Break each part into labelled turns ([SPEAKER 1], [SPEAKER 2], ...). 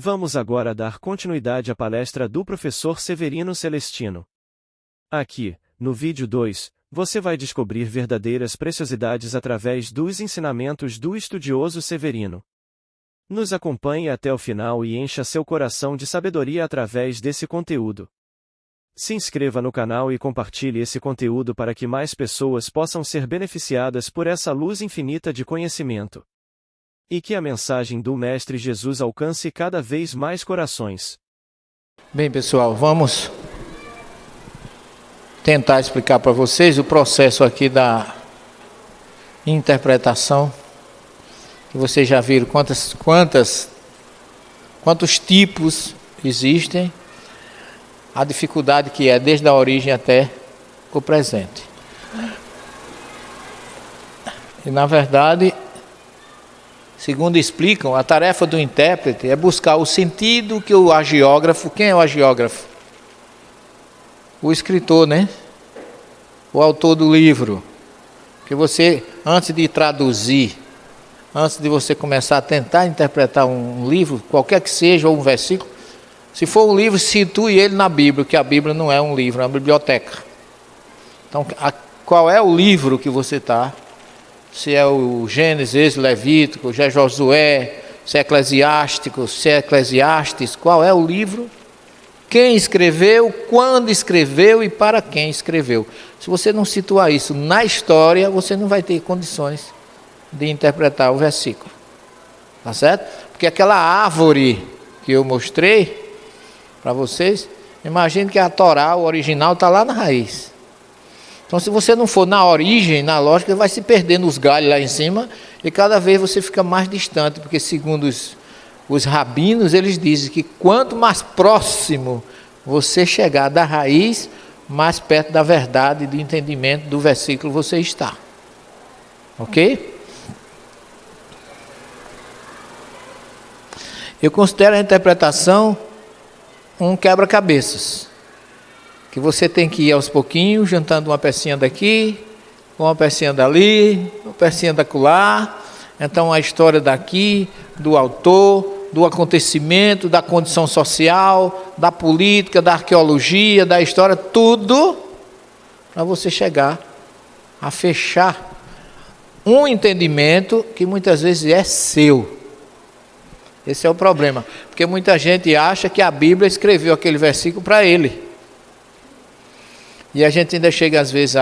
[SPEAKER 1] Vamos agora dar continuidade à palestra do professor Severino Celestino. Aqui, no vídeo 2, você vai descobrir verdadeiras preciosidades através dos ensinamentos do estudioso Severino. Nos acompanhe até o final e encha seu coração de sabedoria através desse conteúdo. Se inscreva no canal e compartilhe esse conteúdo para que mais pessoas possam ser beneficiadas por essa luz infinita de conhecimento. E que a mensagem do Mestre Jesus alcance cada vez mais corações.
[SPEAKER 2] Bem, pessoal, vamos tentar explicar para vocês o processo aqui da interpretação. Que vocês já viram quantos tipos existem, a dificuldade que é desde a origem até o presente. E na verdade, segundo explicam, a tarefa do intérprete é buscar o sentido que o agiógrafo... Quem é o agiógrafo? O escritor, né? O autor do livro. Que você, antes de traduzir, antes de você começar a tentar interpretar um livro, qualquer que seja, ou um versículo, se for um livro, situe ele na Bíblia, que a Bíblia não é um livro, é uma biblioteca. Então, qual é o livro que você está? Se é o Gênesis, Levítico, se é Josué, se é Eclesiástico, se é Eclesiastes, qual é o livro? Quem escreveu, quando escreveu e para quem escreveu. Se você não situar isso na história, você não vai ter condições de interpretar o versículo. Tá certo? Porque aquela árvore que eu mostrei para vocês, imagine que a Torá, o original, está lá na raiz. Então, se você não for na origem, na lógica, vai se perdendo os galhos lá em cima e cada vez você fica mais distante, porque segundo os rabinos, eles dizem que quanto mais próximo você chegar da raiz, mais perto da verdade e do entendimento do versículo você está. Ok? Eu considero a interpretação um quebra-cabeças, que você tem que ir aos pouquinhos, juntando uma pecinha daqui, uma pecinha dali, uma pecinha dacolá. Então a história daqui, do autor, do acontecimento, da condição social, da política, da arqueologia, da história, tudo para você chegar a fechar um entendimento que muitas vezes é seu. Esse é o problema, porque muita gente acha que a Bíblia escreveu aquele versículo para ele. E a gente ainda chega às vezes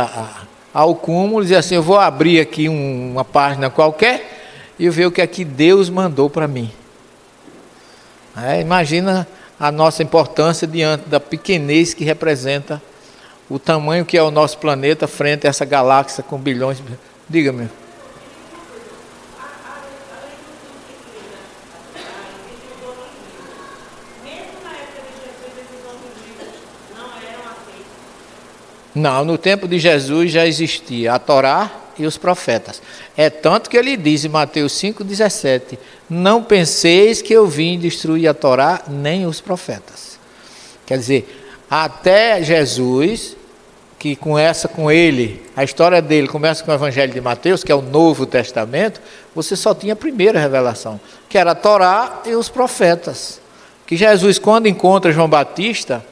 [SPEAKER 2] ao cúmulo e diz assim, eu vou abrir aqui uma página qualquer e ver o que é que Deus mandou para mim. Imagina a nossa importância diante da pequenez que representa o tamanho que é o nosso planeta frente a essa galáxia com bilhões. Diga-me. Não, no tempo de Jesus já existia a Torá e os profetas. É tanto que ele diz em Mateus 5,17, não penseis que eu vim destruir a Torá nem os profetas. Quer dizer, até Jesus, que começa com ele, a história dele começa com o Evangelho de Mateus, que é o Novo Testamento, você só tinha a primeira revelação, que era a Torá e os profetas. Que Jesus, quando encontra João Batista,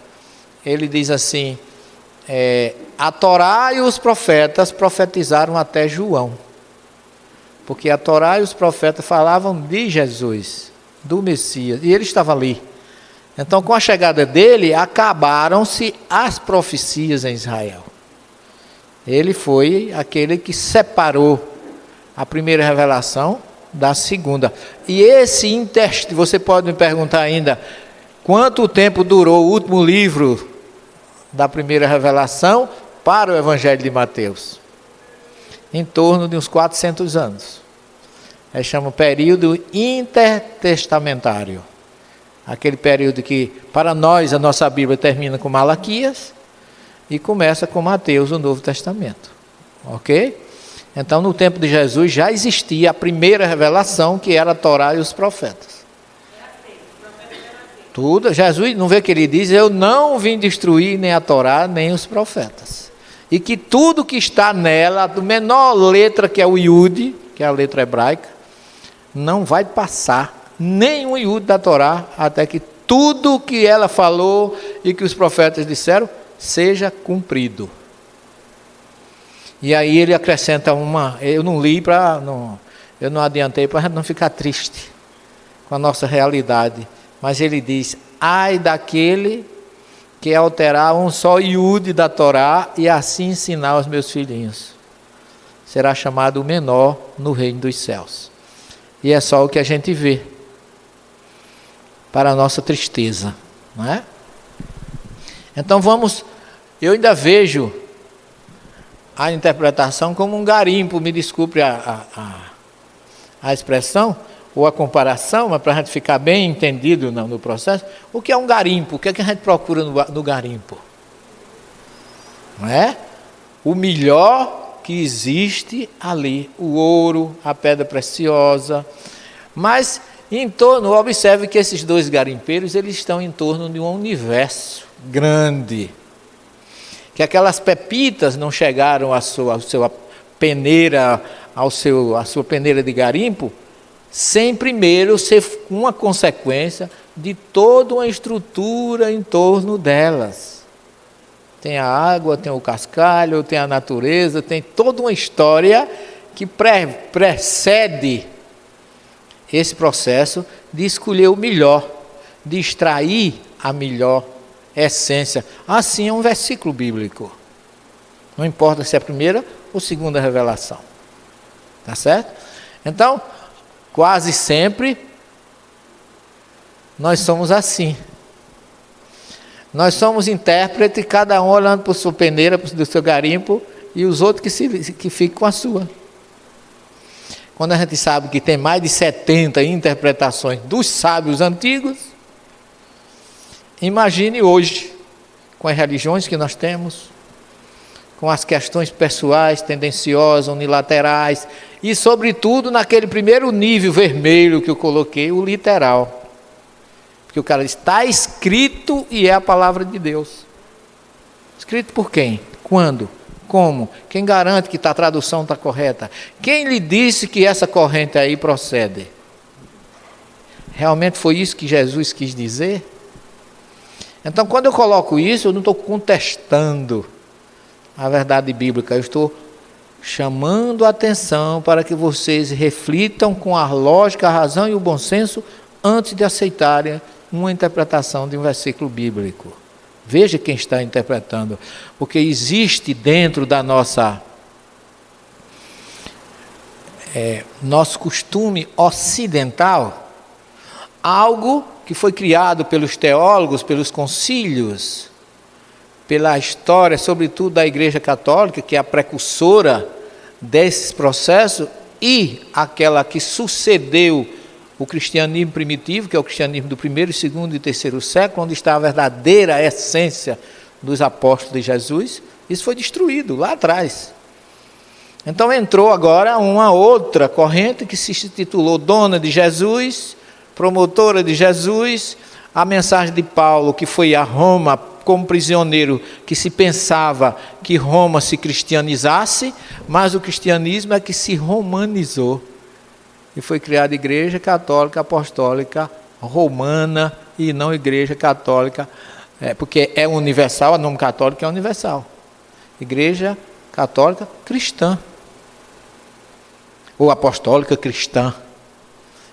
[SPEAKER 2] ele diz assim, a Torá e os profetas profetizaram até João, porque a Torá e os profetas falavam de Jesus, do Messias, e ele estava ali. Então, com a chegada dele, acabaram-se as profecias em Israel. Ele foi aquele que separou a primeira revelação da segunda. E esse você pode me perguntar ainda, quanto tempo durou o último livro da primeira revelação para o Evangelho de Mateus? Em torno de uns 400 anos. Aí chama o período intertestamentário. Aquele período que, para nós, a nossa Bíblia termina com Malaquias e começa com Mateus, o Novo Testamento. Ok? Então, no tempo de Jesus, já existia a primeira revelação, que era a Torá e os profetas. Tudo, Jesus, não vê que ele diz, eu não vim destruir nem a Torá, nem os profetas. E que tudo que está nela, a menor letra que é o Yud, que é a letra hebraica, não vai passar nem um iúde da Torá, até que tudo o que ela falou e que os profetas disseram seja cumprido. E aí ele acrescenta eu não li eu não adiantei para não ficar triste com a nossa realidade, mas ele diz: ai daquele que alterar um só iúde da Torá e assim ensinar aos meus filhinhos, será chamado o menor no reino dos céus. E é só o que a gente vê, para a nossa tristeza, não é? Então eu ainda vejo a interpretação como um garimpo, me desculpe a expressão, ou a comparação, mas para a gente ficar bem entendido no processo, o que é um garimpo? O que é que a gente procura no garimpo? Não é? O melhor que existe ali, o ouro, a pedra preciosa, mas em torno, observe que esses dois garimpeiros, eles estão em torno de um universo grande, que aquelas pepitas não chegaram à sua peneira, à sua peneira de garimpo, sem primeiro ser uma consequência de toda uma estrutura em torno delas. Tem a água, tem o cascalho, tem a natureza, tem toda uma história que precede esse processo de escolher o melhor, de extrair a melhor essência. Assim é um versículo bíblico. Não importa se é a primeira ou segunda revelação. Tá certo? Então, quase sempre, nós somos assim. Nós somos intérpretes, cada um olhando para a sua peneira, para o seu garimpo, e os outros que ficam com a sua. Quando a gente sabe que tem mais de 70 interpretações dos sábios antigos, imagine hoje, com as religiões que nós temos, com as questões pessoais, tendenciosas, unilaterais, e sobretudo naquele primeiro nível vermelho que eu coloquei, o literal. Porque o cara diz, está escrito e é a palavra de Deus. Escrito por quem? Quando? Como? Quem garante que a tradução está correta? Quem lhe disse que essa corrente aí procede? Realmente foi isso que Jesus quis dizer? Então, quando eu coloco isso, eu não estou contestando a verdade bíblica, eu estou chamando a atenção para que vocês reflitam com a lógica, a razão e o bom senso antes de aceitarem uma interpretação de um versículo bíblico. Veja quem está interpretando, porque existe dentro da nosso costume ocidental algo que foi criado pelos teólogos, pelos concílios, pela história, sobretudo da Igreja Católica, que é a precursora desses processos, e aquela que sucedeu o cristianismo primitivo, que é o cristianismo do primeiro, segundo e terceiro século, onde está a verdadeira essência dos apóstolos de Jesus. Isso foi destruído lá atrás. Então entrou agora uma outra corrente que se titulou Dona de Jesus, promotora de Jesus. A mensagem de Paulo, que foi a Roma como prisioneiro, que se pensava que Roma se cristianizasse, mas o cristianismo é que se romanizou. E foi criada a Igreja Católica Apostólica Romana e não Igreja Católica, porque é universal, o nome católico é universal. Igreja Católica Cristã, ou Apostólica Cristã,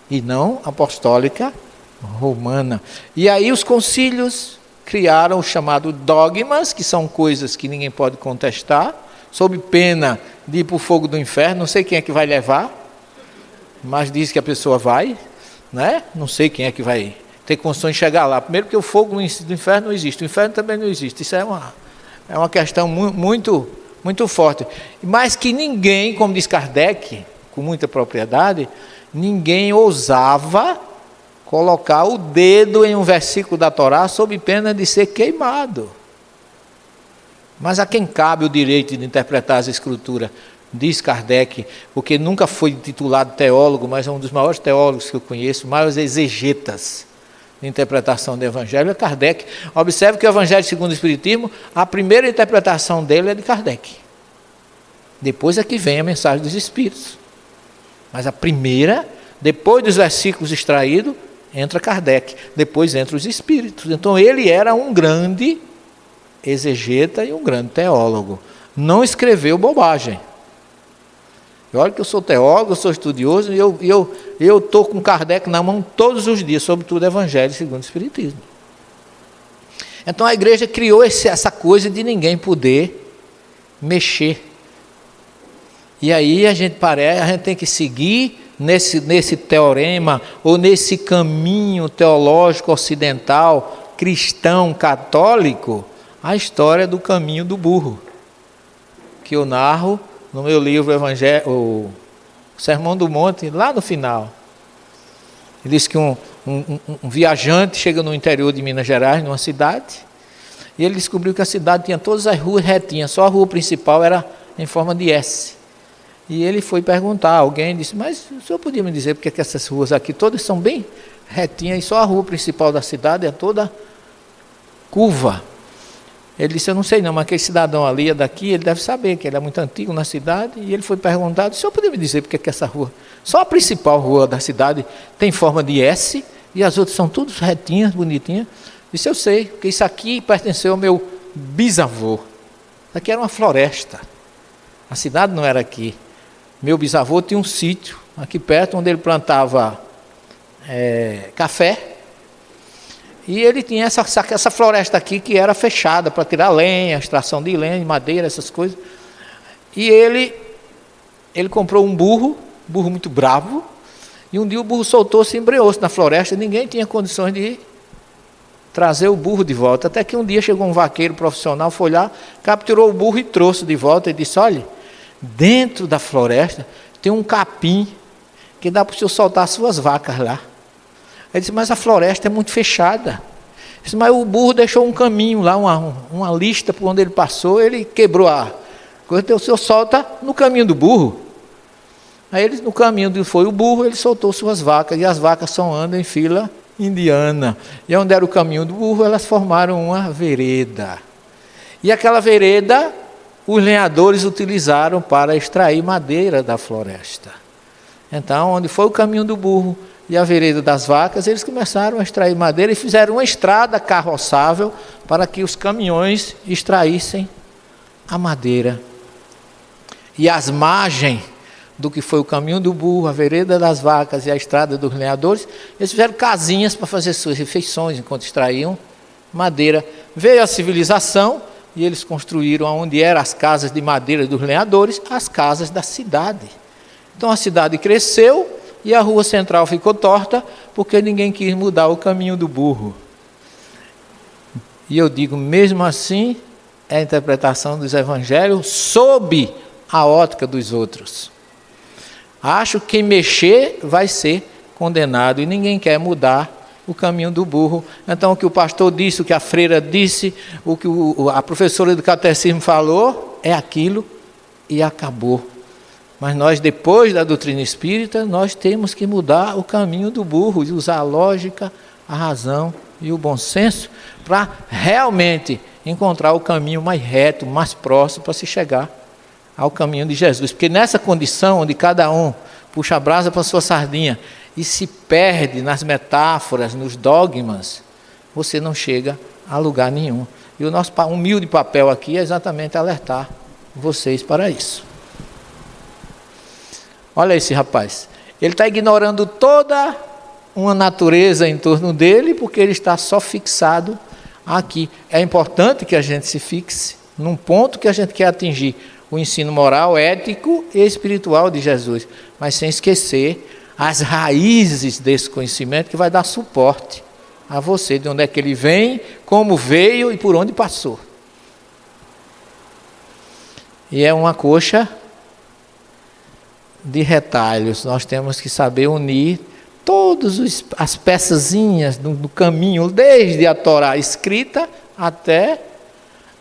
[SPEAKER 2] e não Apostólica Romana. E aí os concílios criaram o chamado dogmas, que são coisas que ninguém pode contestar, sob pena de ir para o fogo do inferno. Não sei quem é que vai levar, mas diz que a pessoa vai, né? Não sei quem é que vai ter condições de chegar lá. Primeiro porque o fogo do inferno não existe, o inferno também não existe. Isso é uma questão muito, muito forte. Mas que ninguém, como diz Kardec, com muita propriedade, ninguém ousava colocar o dedo em um versículo da Torá sob pena de ser queimado. Mas a quem cabe o direito de interpretar as Escrituras? Diz Kardec, porque nunca foi titulado teólogo, mas é um dos maiores teólogos que eu conheço, maiores exegetas de interpretação do Evangelho é Kardec. Observe que o Evangelho segundo o Espiritismo, a primeira interpretação dele é de Kardec. Depois é que vem a mensagem dos Espíritos. Mas a primeira Depois dos versículos extraídos, entra Kardec. Depois entra os espíritos. Então ele era um grande exegeta e um grande teólogo. Não escreveu bobagem. E olha que eu sou teólogo, eu sou estudioso, e eu estou com Kardec na mão todos os dias, sobretudo Evangelho segundo o Espiritismo. Então a igreja criou essa coisa de ninguém poder mexer. E aí a gente tem que seguir nesse teorema, ou nesse caminho teológico ocidental, cristão, católico, a história do caminho do burro, que eu narro no meu livro o Sermão do Monte, lá no final. Ele diz que um viajante chega no interior de Minas Gerais, numa cidade, e ele descobriu que a cidade tinha todas as ruas retinhas, só a rua principal era em forma de S. E ele foi perguntar, alguém disse, mas o senhor podia me dizer porque que essas ruas aqui todas são bem retinhas, e só a rua principal da cidade é toda curva? Ele disse, eu não sei não, mas aquele cidadão ali é daqui, ele deve saber, que ele é muito antigo na cidade. E ele foi perguntado, o senhor podia me dizer porque que essa rua, só a principal rua da cidade tem forma de S, e as outras são todas retinhas, bonitinhas? Disse, eu sei, porque isso aqui pertenceu ao meu bisavô. Isso aqui era uma floresta, a cidade não era aqui. Meu bisavô tinha um sítio aqui perto, onde ele plantava café, e ele tinha essa floresta aqui que era fechada para tirar lenha, extração de lenha, madeira, essas coisas. E ele comprou um burro muito bravo, e um dia o burro soltou-se e embreou-se na floresta, e ninguém tinha condições de trazer o burro de volta, até que um dia chegou um vaqueiro profissional, foi lá, capturou o burro e trouxe de volta, e disse, olha, dentro da floresta tem um capim que dá para o senhor soltar as suas vacas lá. Ele disse, mas a floresta é muito fechada. Ele disse, mas o burro deixou um caminho lá, uma lista por onde ele passou, ele quebrou a coisa, então o senhor solta no caminho do burro. Aí ele, no caminho onde foi o burro, ele soltou suas vacas, e as vacas só andam em fila indiana. E onde era o caminho do burro, elas formaram uma vereda. E aquela vereda, os lenhadores utilizaram para extrair madeira da floresta. Então, onde foi o caminho do burro e a vereda das vacas, eles começaram a extrair madeira e fizeram uma estrada carroçável para que os caminhões extraíssem a madeira. E as margens do que foi o caminho do burro, a vereda das vacas e a estrada dos lenhadores, eles fizeram casinhas para fazer suas refeições enquanto extraíam madeira. Veio a civilização e eles construíram onde eram as casas de madeira dos lenhadores, as casas da cidade. Então a cidade cresceu e a rua central ficou torta porque ninguém quis mudar o caminho do burro. E eu digo, mesmo assim, é a interpretação dos evangelhos sob a ótica dos outros. Acho que quem mexer vai ser condenado e ninguém quer mudar o caminho do burro. Então o que o pastor disse, o que a freira disse, o que a professora do catecismo falou, é aquilo e acabou. Mas nós, depois da doutrina espírita, nós temos que mudar o caminho do burro, e usar a lógica, a razão e o bom senso para realmente encontrar o caminho mais reto, mais próximo para se chegar ao caminho de Jesus. Porque nessa condição onde cada um puxa a brasa para a sua sardinha e se perde nas metáforas, nos dogmas, você não chega a lugar nenhum. E o nosso humilde papel aqui é exatamente alertar vocês para isso. Olha esse rapaz, ele está ignorando toda uma natureza em torno dele, porque ele está só fixado aqui. É importante que a gente se fixe num ponto que a gente quer atingir, o ensino moral, ético e espiritual de Jesus, mas sem esquecer as raízes desse conhecimento que vai dar suporte a você, de onde é que ele vem, como veio e por onde passou. E é uma coxa de retalhos, nós temos que saber unir todas as peçazinhas do caminho, desde a Torá escrita até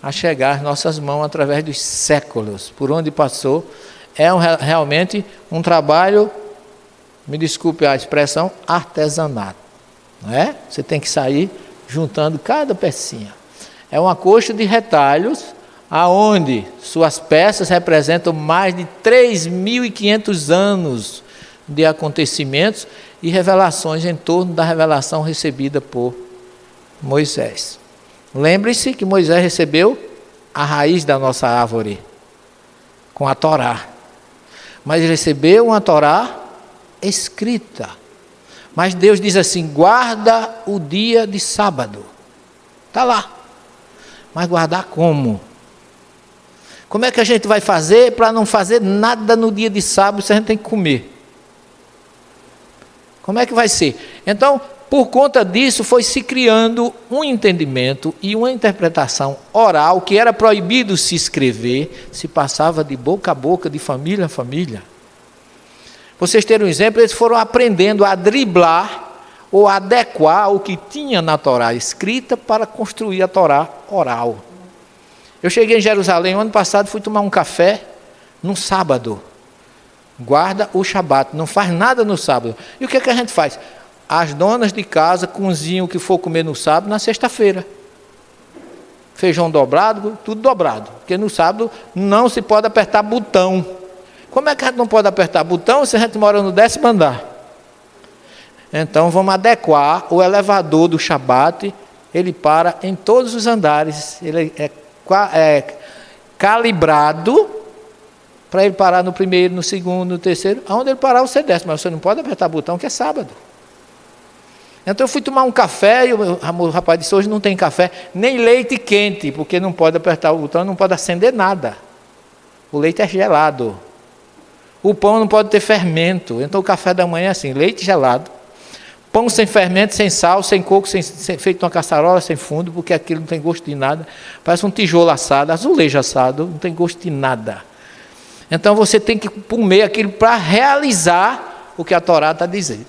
[SPEAKER 2] a chegar às nossas mãos através dos séculos, por onde passou. É realmente um trabalho, me desculpe a expressão, artesanato, não é? Você tem que sair juntando cada pecinha. É uma coxa de retalhos, aonde suas peças representam mais de 3.500 anos de acontecimentos e revelações em torno da revelação recebida por Moisés. Lembre-se que Moisés recebeu a raiz da nossa árvore, com a Torá. Mas ele recebeu uma Torá escrita. Mas Deus diz assim: guarda o dia de sábado. Está lá. Mas guardar como? Como é que a gente vai fazer para não fazer nada no dia de sábado se a gente tem que comer? Como é que vai ser? Então, por conta disso, foi se criando um entendimento e uma interpretação oral, que era proibido se escrever, se passava de boca a boca, de família a família. Vocês terem um exemplo, eles foram aprendendo a driblar ou adequar o que tinha na Torá escrita para construir a Torá oral. Eu cheguei em Jerusalém, ano passado, fui tomar um café num sábado. Guarda o Shabat, não faz nada no sábado. E o que é que a gente faz? As donas de casa cozinham o que for comer no sábado, na sexta-feira. Feijão dobrado, tudo dobrado. Porque no sábado não se pode apertar botão. Como é que a gente não pode apertar botão se a gente mora no 10º andar? Então vamos adequar o elevador do Shabat, ele para em todos os andares. Ele é calibrado para ele parar no primeiro, no segundo, no terceiro. Aonde ele parar, você desce, mas você não pode apertar botão, que é sábado. Então eu fui tomar um café e o rapaz disse: hoje não tem café, nem leite quente, porque não pode apertar o botão, não pode acender nada. O leite é gelado. O pão não pode ter fermento. Então o café da manhã é assim: leite gelado, pão sem fermento, sem sal, sem coco, feito numa caçarola, sem fundo, porque aquilo não tem gosto de nada. Parece um tijolo assado, azulejo assado, não tem gosto de nada. Então você tem que comer aquilo para realizar o que a Torá está dizendo.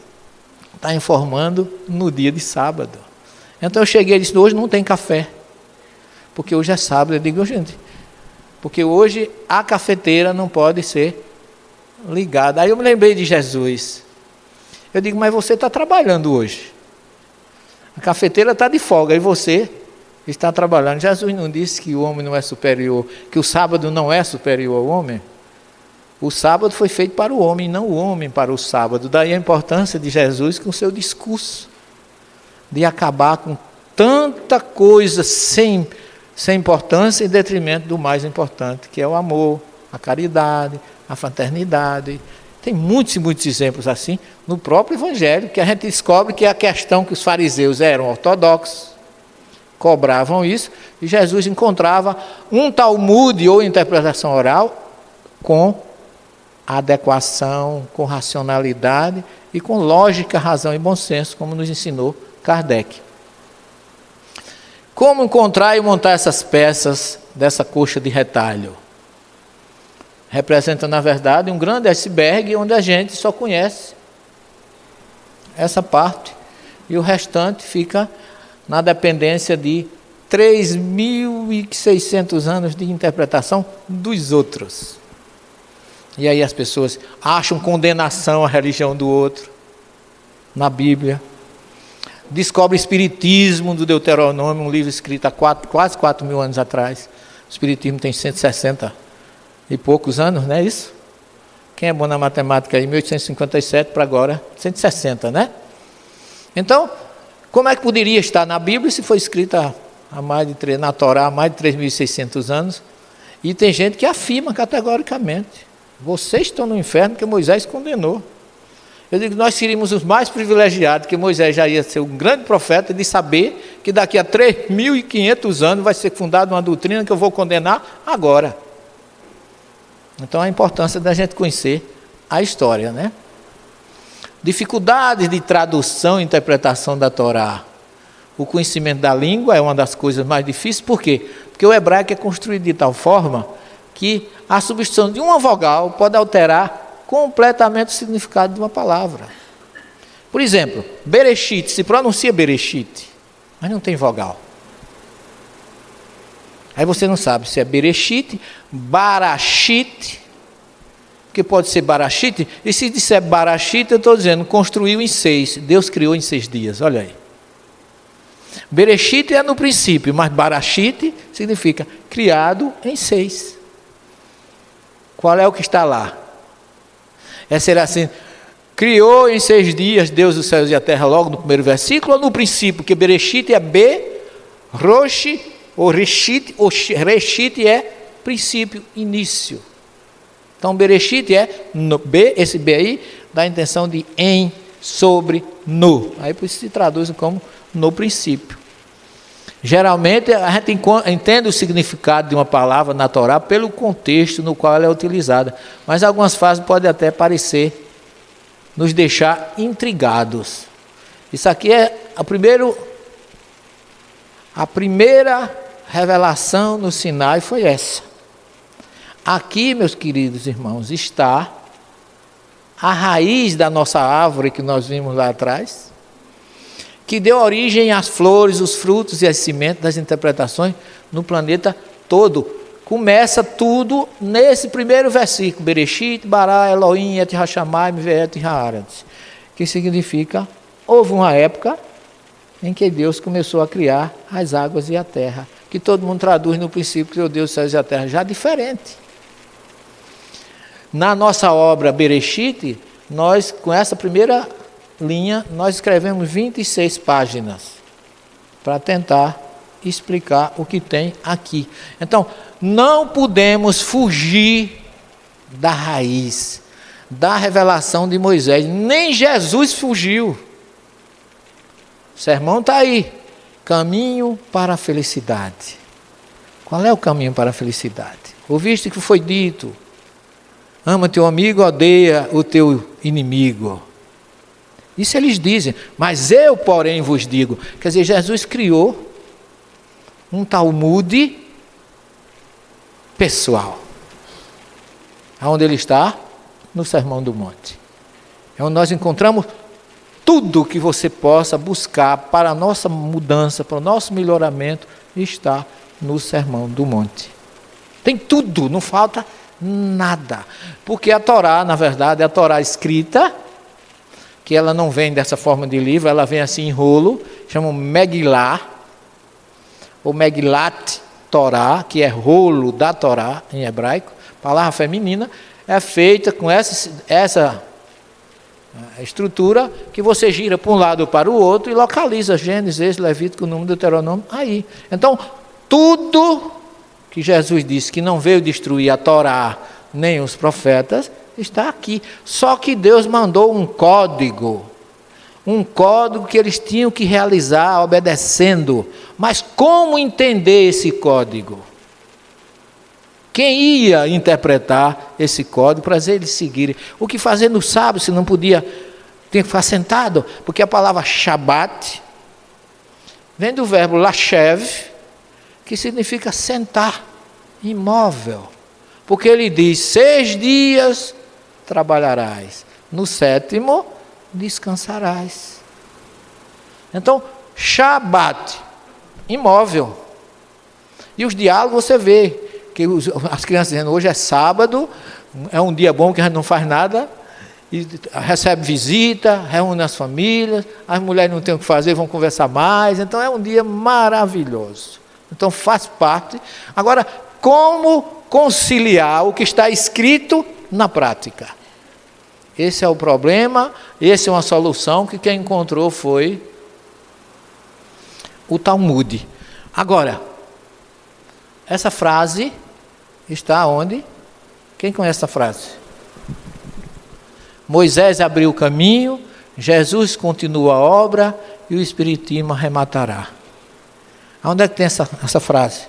[SPEAKER 2] Está informando no dia de sábado. Então eu cheguei e disse: hoje não tem café, porque hoje é sábado. Eu digo: gente, porque hoje a cafeteira não pode ser ligada. Aí eu me lembrei de Jesus. Eu digo: mas você está trabalhando hoje. A cafeteira está de folga e você está trabalhando. Jesus não disse que o homem não é superior, que o sábado não é superior ao homem? O sábado foi feito para o homem, não o homem para o sábado. Daí a importância de Jesus com o seu discurso, de acabar com tanta coisa sem importância em detrimento do mais importante, que é o amor, a caridade, a fraternidade. Tem muitos e muitos exemplos assim no próprio Evangelho, que a gente descobre que a questão que os fariseus eram ortodoxos, cobravam isso, e Jesus encontrava um Talmud ou interpretação oral com adequação, com racionalidade e com lógica, razão e bom senso, como nos ensinou Kardec. Como encontrar e montar essas peças dessa coxa de retalho? Representa, na verdade, um grande iceberg onde a gente só conhece essa parte e o restante fica na dependência de 3.600 anos de interpretação dos outros. E aí as pessoas acham condenação à religião do outro na Bíblia. Descobre o Espiritismo do Deuteronômio, um livro escrito há quase 4.000 anos atrás. O Espiritismo tem 160 e poucos anos, não é isso? Quem é bom na matemática aí, 1857 para agora, 160, né? Então, como é que poderia estar na Bíblia se foi escrita na Torá há mais de 3.600 anos? E tem gente que afirma categoricamente: vocês estão no inferno que Moisés condenou. Eu digo: nós seríamos os mais privilegiados, que Moisés já ia ser um grande profeta, de saber que daqui a 3.500 anos vai ser fundada uma doutrina que eu vou condenar agora. Então a importância da gente conhecer a história, né? Dificuldades de tradução e interpretação da Torá. O conhecimento da língua é uma das coisas mais difíceis. Por quê? Porque o hebraico é construído de tal forma que a substituição de uma vogal pode alterar completamente o significado de uma palavra. Por exemplo, Bereshit, se pronuncia Bereshit, mas não tem vogal. Aí você não sabe se é Bereshit, Barashit, que pode ser Barashit, e se disser Barashit, eu estou dizendo, construiu em 6, Deus criou em 6 dias, olha aí. Bereshit é no princípio, mas Barashit significa criado em 6. Qual é o que está lá? Será assim: Criou em 6 dias Deus os céus e a terra, logo no primeiro versículo, ou no princípio, que Bereshit é B, Rosh, ou Reshit é princípio, início. Então Bereshit é no, B, esse B aí dá a intenção de em, sobre, no. Aí por isso se traduz como no princípio. Geralmente a gente entende o significado de uma palavra na Torá pelo contexto no qual ela é utilizada, mas algumas frases podem até parecer nos deixar intrigados. Isso aqui é a primeira revelação no Sinai foi essa. Aqui, meus queridos irmãos, está a raiz da nossa árvore que nós vimos lá atrás, que deu origem às flores, os frutos e as sementes das interpretações no planeta todo. Começa tudo nesse primeiro versículo, Bereshit, Bara, Elohim, Et Hashamayim, Ve'et Haaretz, que significa, houve uma época em que Deus começou a criar as águas e a terra, que todo mundo traduz no princípio, criou Deus os céus e a terra, já diferente. Na nossa obra Bereshit, nós, com essa primeira linha, nós escrevemos 26 páginas, para tentar explicar o que tem aqui. Então, não podemos fugir da raiz, da revelação de Moisés. Nem Jesus fugiu. O sermão está aí. Caminho para a felicidade. Qual é o caminho para a felicidade? Ouviste que foi dito: ama teu amigo, odeia o teu inimigo. Isso eles dizem, mas eu, porém, vos digo. Quer dizer, Jesus criou um Talmud pessoal. Aonde ele está? No Sermão do Monte. É onde nós encontramos tudo que você possa buscar para a nossa mudança, para o nosso melhoramento, está no Sermão do Monte. Tem tudo, não falta nada. Porque a Torá, na verdade, é a Torá escrita, que ela não vem dessa forma de livro, ela vem assim em rolo, chamam Megillah, ou Megilat Torá, que é rolo da Torá em hebraico, palavra feminina, é feita com essa estrutura que você gira para um lado ou para o outro e localiza Gênesis, Levítico, Número, Deuteronômio, aí. Então, tudo que Jesus disse que não veio destruir a Torá nem os profetas, está aqui. Só que Deus mandou um código que eles tinham que realizar obedecendo. Mas como entender esse código? Quem ia interpretar esse código para eles seguirem? O que fazer no sábado, se não podia, tinha que ficar sentado? Porque a palavra Shabat vem do verbo lashev, que significa sentar, imóvel. Porque ele diz, 6 dias trabalharás, no 7º descansarás. Então, Shabat, imóvel. E os diálogos você vê, que as crianças dizendo, hoje é sábado, é um dia bom que a gente não faz nada, e recebe visita, reúne as famílias, as mulheres não têm o que fazer, vão conversar mais, então é um dia maravilhoso. Então faz parte. Agora, como conciliar o que está escrito na prática? Esse é o problema, essa é uma solução que quem encontrou foi o Talmud. Agora, essa frase está onde? Quem conhece essa frase? Moisés abriu o caminho, Jesus continua a obra e o Espiritismo arrematará. Onde é que tem essa frase?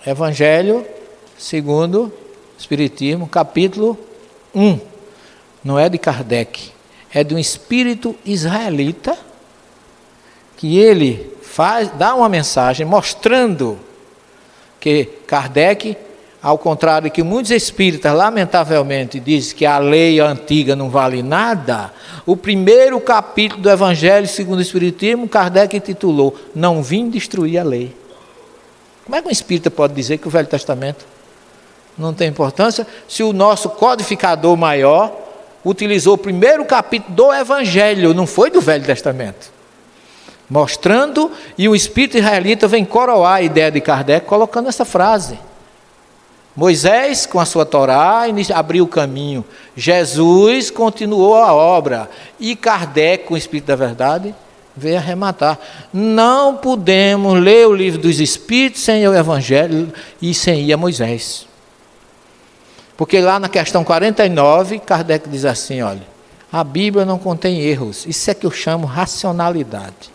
[SPEAKER 2] Evangelho segundo Espiritismo, capítulo 1. Não é de Kardec, é de um espírito israelita, que ele dá uma mensagem mostrando que Kardec, ao contrário que muitos espíritas, lamentavelmente, dizem que a lei antiga não vale nada, o primeiro capítulo do Evangelho segundo o Espiritismo, Kardec intitulou, não vim destruir a lei. Como é que um espírita pode dizer que o Velho Testamento não tem importância, se o nosso codificador maior utilizou o primeiro capítulo do Evangelho, não foi do Velho Testamento? Mostrando, e o espírito israelita vem coroar a ideia de Kardec, colocando essa frase. Moisés, com a sua Torá, abriu o caminho. Jesus continuou a obra. E Kardec, com o Espírito da Verdade, veio arrematar. Não podemos ler o livro dos Espíritos sem o Evangelho e sem ir a Moisés. Porque lá na questão 49, Kardec diz assim, olha, a Bíblia não contém erros. Isso é que eu chamo racionalidade.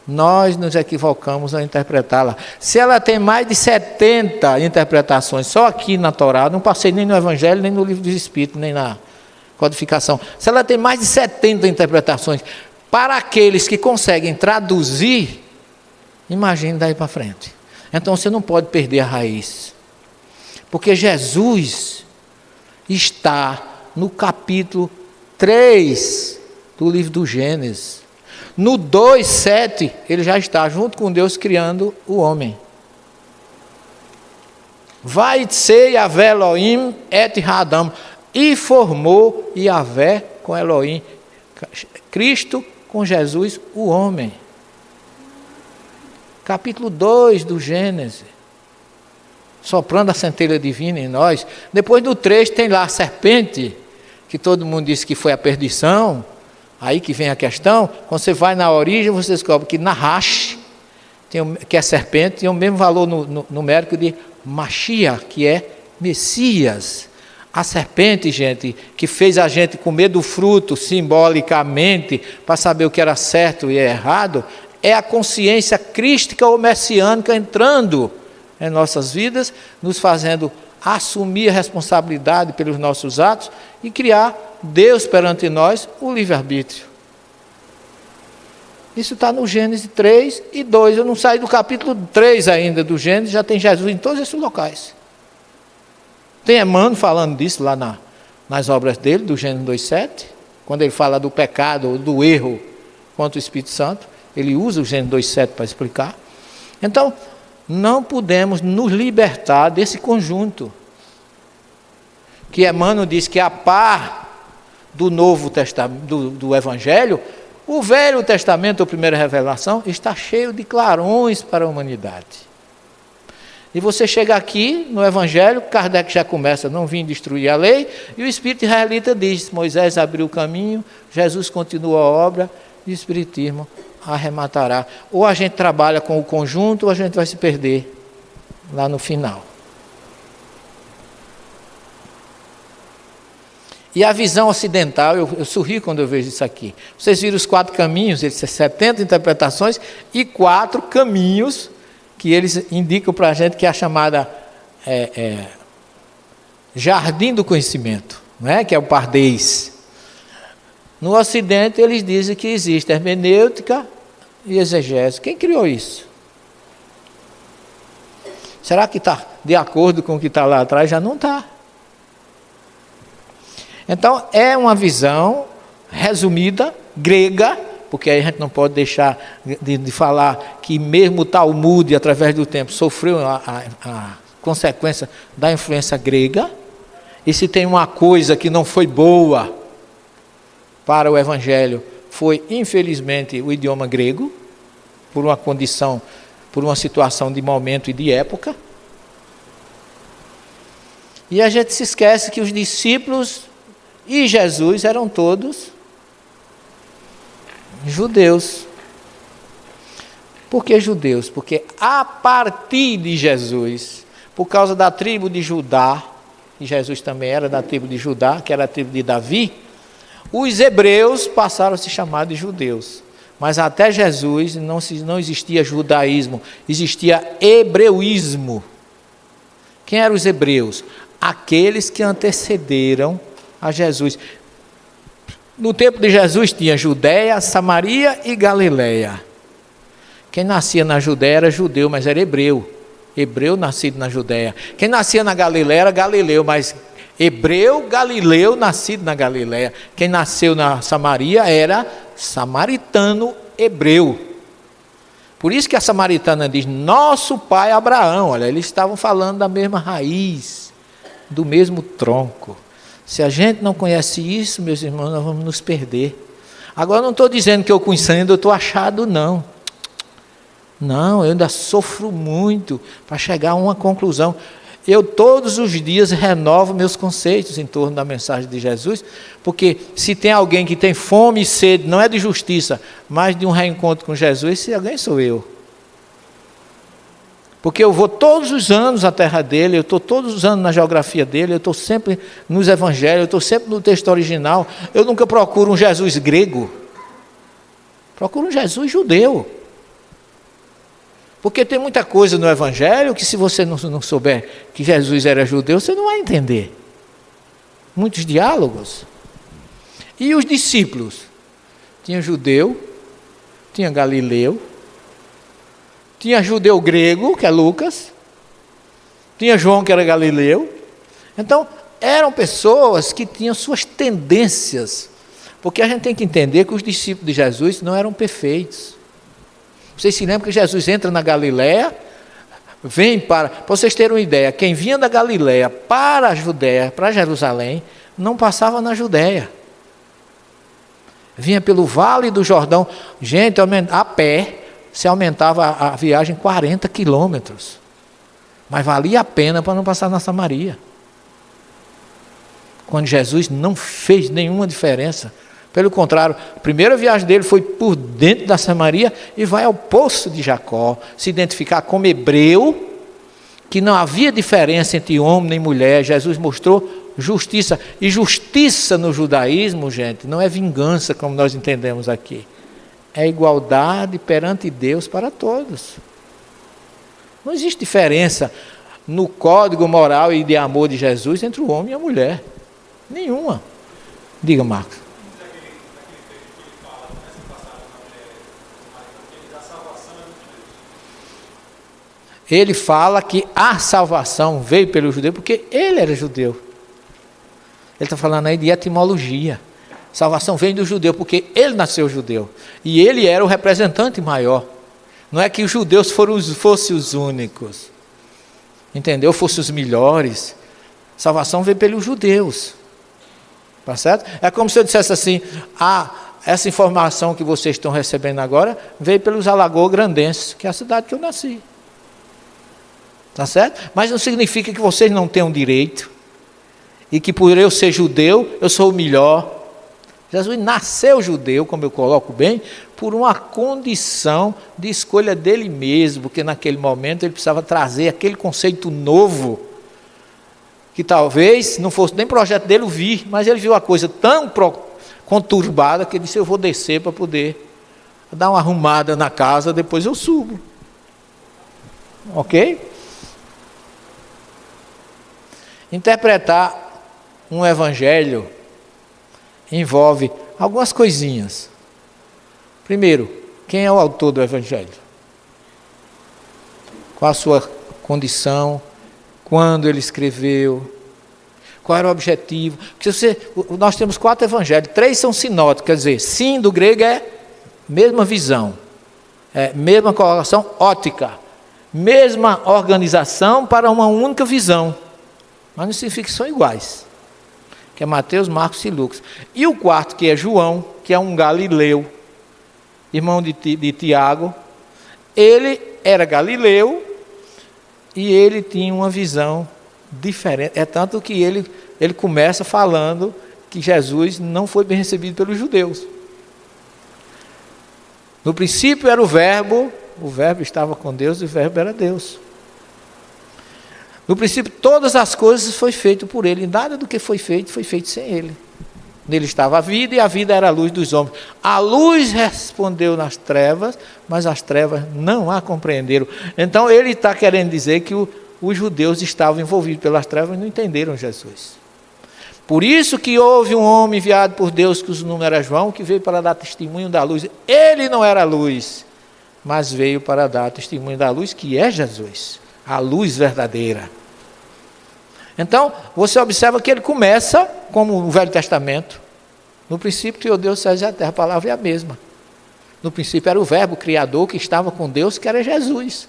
[SPEAKER 2] Nós nos equivocamos ao interpretá-la. Se ela tem mais de 70 interpretações, só aqui na Torá, não passei nem no Evangelho, nem no livro dos Espíritos, nem na codificação. Se ela tem mais de 70 interpretações, para aqueles que conseguem traduzir, imagine daí para frente. Então você não pode perder a raiz. Porque Jesus está no capítulo 3 do livro do Gênesis. No 2:7, ele já está junto com Deus criando o homem. Vai ser Yahvé Elohim et Hadam. E formou Yahvé com Elohim. Cristo com Jesus, o homem. Capítulo 2 do Gênesis. Soprando a centelha divina em nós. Depois do 3 tem lá a serpente, que todo mundo disse que foi a perdição. Aí que vem a questão, quando você vai na origem, você descobre que Nahash, que é serpente, tem o mesmo valor numérico de Mashiach, que é Messias. A serpente, gente, que fez a gente comer do fruto simbolicamente, para saber o que era certo e errado, é a consciência crística ou messiânica entrando em nossas vidas, nos fazendo assumir a responsabilidade pelos nossos atos e criar Deus perante nós, o livre-arbítrio. Isso está no Gênesis 3 e 2. Eu não saí do capítulo 3 ainda do Gênesis, já tem Jesus em todos esses locais. Tem Emmanuel falando disso lá nas obras dele, do Gênesis 2:7, quando ele fala do pecado, do erro contra o Espírito Santo, ele usa o Gênesis 2:7 para explicar. Então, não podemos nos libertar desse conjunto, que Emmanuel diz que a par do Novo Testamento, do Evangelho, o Velho Testamento, a primeira revelação, está cheio de clarões para a humanidade. E você chega aqui no Evangelho, Kardec já começa, não vim destruir a lei, e o Espírito israelita diz, Moisés abriu o caminho, Jesus continua a obra, e o Espiritismo arrematará. Ou a gente trabalha com o conjunto, ou a gente vai se perder lá no final. E a visão ocidental, eu sorrio quando eu vejo isso aqui. Vocês viram os 4 caminhos, eles têm 70 interpretações e 4 caminhos que eles indicam para a gente, que é a chamada jardim do conhecimento, não é? Que é o Pardês. No Ocidente, eles dizem que existe hermenêutica e exegese. Quem criou isso? Será que está de acordo com o que está lá atrás? Já não está. Então, é uma visão resumida, grega, porque aí a gente não pode deixar de falar que mesmo o Talmud, através do tempo, sofreu a consequência da influência grega. E se tem uma coisa que não foi boa para o Evangelho, foi, infelizmente, o idioma grego, por uma condição, por uma situação de momento e de época. E a gente se esquece que os discípulos e Jesus eram todos judeus. Por que judeus? Porque a partir de Jesus, por causa da tribo de Judá, e Jesus também era da tribo de Judá, que era a tribo de Davi, os hebreus passaram a se chamar de judeus. Mas até Jesus não existia judaísmo, existia hebreuísmo. Quem eram os hebreus? Aqueles que antecederam a Jesus. No tempo de Jesus tinha Judéia, Samaria e Galileia. Quem nascia na Judéia era judeu, mas era hebreu. Hebreu nascido na Judéia. Quem nascia na Galileia era galileu, mas hebreu, galileu, nascido na Galileia. Quem nasceu na Samaria era samaritano hebreu. Por isso que a samaritana diz, nosso pai Abraão. Olha, eles estavam falando da mesma raiz, do mesmo tronco. Se a gente não conhece isso, meus irmãos, nós vamos nos perder. Agora, não estou dizendo que eu conhecendo, eu estou achado, não. Não, eu ainda sofro muito para chegar a uma conclusão. Eu todos os dias renovo meus conceitos em torno da mensagem de Jesus, porque se tem alguém que tem fome e sede, não é de justiça, mas de um reencontro com Jesus, esse alguém sou eu. Porque eu vou todos os anos à terra dele, eu estou todos os anos na geografia dele, eu estou sempre nos evangelhos, eu estou sempre no texto original, eu nunca procuro um Jesus grego, procuro um Jesus judeu. Porque tem muita coisa no evangelho que se você não souber que Jesus era judeu, você não vai entender. Muitos diálogos. E os discípulos? Tinha judeu, tinha galileu, tinha judeu grego, que é Lucas, tinha João, que era galileu. Então, eram pessoas que tinham suas tendências. Porque a gente tem que entender que os discípulos de Jesus não eram perfeitos. Vocês se lembram que Jesus entra na Galiléia, para vocês terem uma ideia, quem vinha da Galiléia para a Judéia, para Jerusalém, não passava na Judéia. Vinha pelo Vale do Jordão. Gente, a pé, se aumentava a viagem 40 quilômetros. Mas valia a pena para não passar na Samaria. Quando Jesus não fez nenhuma diferença. Pelo contrário, a primeira viagem dele foi por dentro da Samaria e vai ao poço de Jacó, se identificar como hebreu, que não havia diferença entre homem nem mulher. Jesus mostrou justiça. E justiça no judaísmo, gente, não é vingança como nós entendemos aqui. É igualdade perante Deus para todos. Não existe diferença no código moral e de amor de Jesus entre o homem e a mulher. Nenhuma. Diga, Marcos. Ele fala que a salvação veio pelo judeu, porque ele era judeu. Ele está falando aí de etimologia. Salvação vem do judeu, porque ele nasceu judeu. E ele era o representante maior. Não é que os judeus fossem os únicos. Entendeu? Fossem os melhores. Salvação veio pelos judeus. Tá certo? É como se eu dissesse assim, essa informação que vocês estão recebendo agora veio pelos Alagoas-Grandenses, que é a cidade que eu nasci. Tá certo? Mas não significa que vocês não tenham direito e que por eu ser judeu, eu sou o melhor. Jesus nasceu judeu, como eu coloco bem, por uma condição de escolha dele mesmo, porque naquele momento ele precisava trazer aquele conceito novo, que talvez não fosse nem projeto dele vir, mas ele viu a coisa tão conturbada que ele disse, eu vou descer para poder dar uma arrumada na casa, depois eu subo. Ok? Interpretar um evangelho envolve algumas coisinhas. Primeiro, quem é o autor do evangelho? Qual a sua condição? Quando ele escreveu? Qual era o objetivo? Porque nós temos 4 evangelhos, 3 são sinóticos, quer dizer, sim do grego é mesma visão, mesma colocação ótica, mesma organização para uma única visão. Mas não significa que são iguais. Que é Mateus, Marcos e Lucas. E o quarto, que é João, que é um galileu, irmão de Tiago. Ele era galileu e ele tinha uma visão diferente. É tanto que ele começa falando que Jesus não foi bem recebido pelos judeus. No princípio era o verbo estava com Deus e o verbo era Deus. No princípio, todas as coisas foi feito por ele. Nada do que foi feito sem ele. Nele estava a vida e a vida era a luz dos homens. A luz respondeu nas trevas, mas as trevas não a compreenderam. Então, ele está querendo dizer que os judeus estavam envolvidos pelas trevas e não entenderam Jesus. Por isso que houve um homem enviado por Deus, cujo nome era João, que veio para dar testemunho da luz. Ele não era a luz, mas veio para dar testemunho da luz, que é Jesus. A luz verdadeira. Então, você observa que ele começa, como o Velho Testamento, no princípio criou Deus os céus e a terra, a palavra é a mesma. No princípio era o verbo criador que estava com Deus, que era Jesus.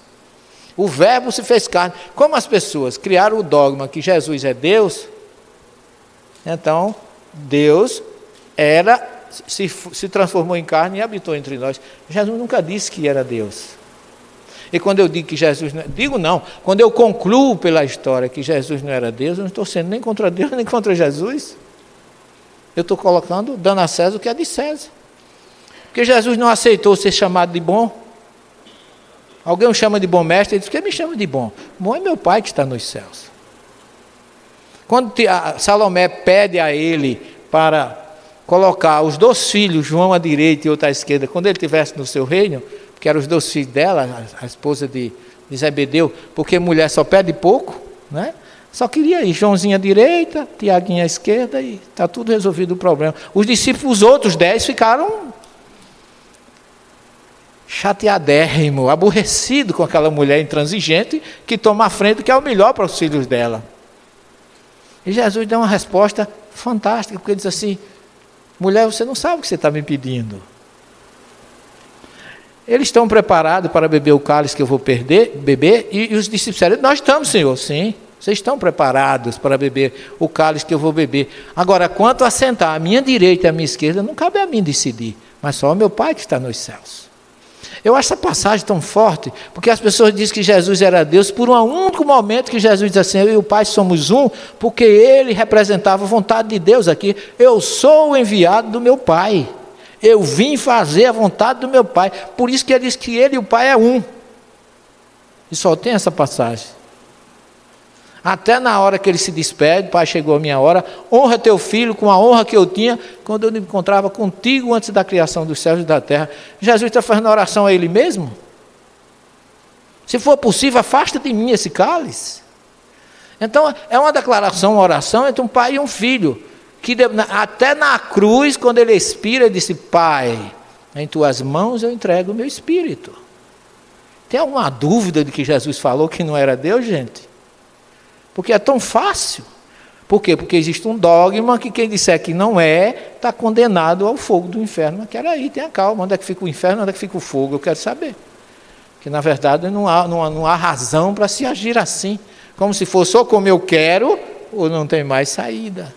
[SPEAKER 2] O verbo se fez carne. Como as pessoas criaram o dogma que Jesus é Deus, então Deus se transformou em carne e habitou entre nós. Jesus nunca disse que era Deus. E quando eu digo que Jesus não... Digo não. Quando eu concluo pela história que Jesus não era Deus, eu não estou sendo nem contra Deus, nem contra Jesus. Eu estou colocando, dando a César o que é de César. Porque Jesus não aceitou ser chamado de bom. Alguém o chama de bom mestre, ele diz, quem me chama de bom? Bom é meu Pai que está nos céus. Quando Salomé pede a ele para colocar os 2 filhos, João à direita e outro à esquerda, quando ele estivesse no seu reino, que eram os 2 filhos dela, a esposa de Zebedeu, porque mulher só pede pouco, né? Só queria ir, Joãozinho à direita, Tiaguinho à esquerda, e está tudo resolvido o problema. Os discípulos, os outros 10, ficaram chateadérrimo, aborrecido com aquela mulher intransigente que toma a frente, que é o melhor para os filhos dela. E Jesus dá uma resposta fantástica, porque ele diz assim, mulher, você não sabe o que você está me pedindo. Eles estão preparados para beber o cálice que eu vou beber, e os discípulos disseram, nós estamos, Senhor, sim, vocês estão preparados para beber o cálice que eu vou beber. Agora, quanto a sentar à minha direita e à minha esquerda, não cabe a mim decidir, mas só o meu Pai que está nos céus. Eu acho essa passagem tão forte, porque as pessoas dizem que Jesus era Deus, por um único momento que Jesus diz assim, eu e o Pai somos um, porque ele representava a vontade de Deus aqui. Eu sou o enviado do meu Pai, eu vim fazer a vontade do meu Pai, por isso que ele diz que ele e o Pai é um. E só tem essa passagem. Até na hora que ele se despede, Pai, chegou a minha hora, honra teu filho com a honra que eu tinha, quando eu me encontrava contigo antes da criação dos céus e da terra. Jesus está fazendo oração a ele mesmo? Se for possível, afasta de mim esse cálice. Então, é uma declaração, uma oração entre um pai e um filho, que até na cruz, quando ele expira, ele disse, Pai, em tuas mãos eu entrego o meu espírito. Tem alguma dúvida de que Jesus falou que não era Deus, gente? Porque é tão fácil. Por quê? Porque existe um dogma que quem disser que não é, está condenado ao fogo do inferno. Mas quero aí, tenha calma, onde é que fica o inferno, onde é que fica o fogo? Eu quero saber. Que na verdade não há razão para se agir assim. Como se fosse ou como eu quero, ou não tem mais saída.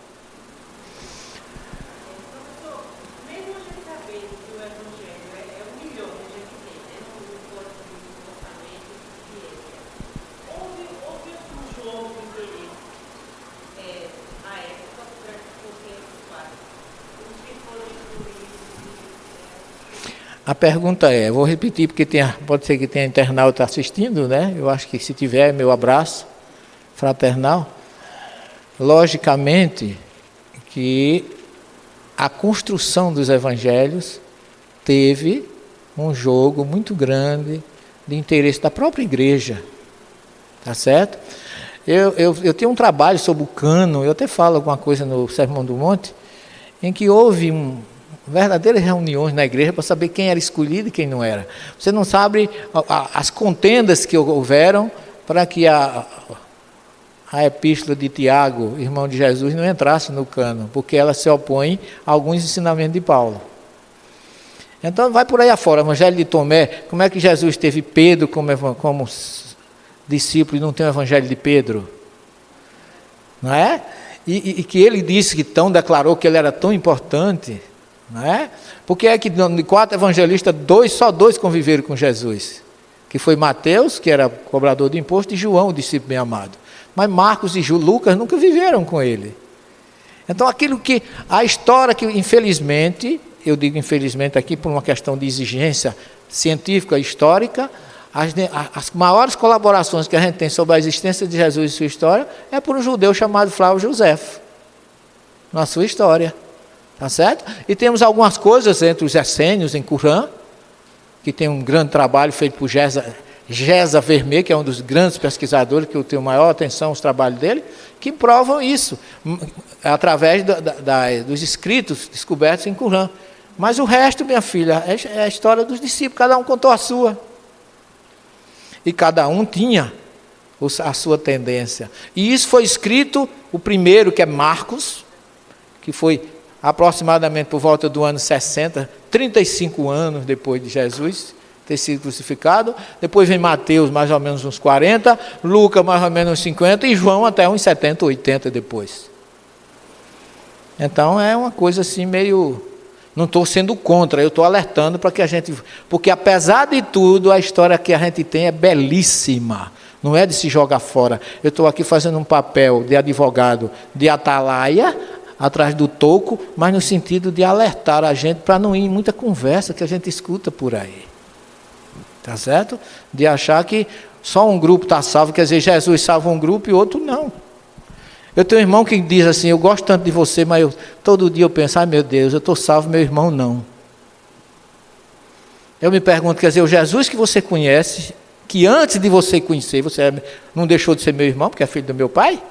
[SPEAKER 2] A pergunta é, vou repetir porque pode ser que tenha internauta assistindo, né? Eu acho que se tiver, meu abraço fraternal. Logicamente que a construção dos evangelhos teve um jogo muito grande de interesse da própria igreja, tá certo? Eu tenho um trabalho sobre o cânon, eu até falo alguma coisa no Sermão do Monte, em que houve verdadeiras reuniões na igreja para saber quem era escolhido e quem não era. Você não sabe as contendas que houveram para que a epístola de Tiago, irmão de Jesus, não entrasse no cânon, porque ela se opõe a alguns ensinamentos de Paulo. Então vai por aí afora, o Evangelho de Tomé, como é que Jesus teve Pedro como discípulo e não tem o Evangelho de Pedro? Não é? E que ele disse que declarou que ele era tão importante. Não é? Porque é que de 4 evangelistas, só dois conviveram com Jesus, que foi Mateus, que era cobrador de imposto, e João, o discípulo bem amado. Mas Marcos e Lucas nunca viveram com ele. Então a história que infelizmente, eu digo infelizmente aqui por uma questão de exigência científica e histórica, as maiores colaborações que a gente tem sobre a existência de Jesus e sua história é por um judeu chamado Flávio Josefo, na sua história. Tá certo? E temos algumas coisas entre os essênios em Qumran, que tem um grande trabalho feito por Geza Vermeer, que é um dos grandes pesquisadores, que eu tenho maior atenção aos trabalhos dele, que provam isso, através dos escritos descobertos em Qumran. Mas o resto, minha filha, é a história dos discípulos, cada um contou a sua. E cada um tinha a sua tendência. E isso foi escrito, o primeiro, que é Marcos, que foi aproximadamente por volta do ano 60, 35 anos depois de Jesus ter sido crucificado. Depois vem Mateus, mais ou menos uns 40, Lucas, mais ou menos uns 50, e João até uns 70, 80 depois. Então é uma coisa assim meio... Não estou sendo contra, eu estou alertando para que a gente... Porque apesar de tudo, a história que a gente tem é belíssima. Não é de se jogar fora. Eu estou aqui fazendo um papel de advogado de atalaia, atrás do toco, mas no sentido de alertar a gente para não ir em muita conversa que a gente escuta por aí. Tá certo? De achar que só um grupo está salvo, quer dizer, Jesus salva um grupo e outro não. Eu tenho um irmão que diz assim, eu gosto tanto de você, mas todo dia eu penso, ai meu Deus, eu estou salvo, meu irmão não. Eu me pergunto, quer dizer, o Jesus que você conhece, que antes de você conhecer, você não deixou de ser meu irmão, porque é filho do meu pai?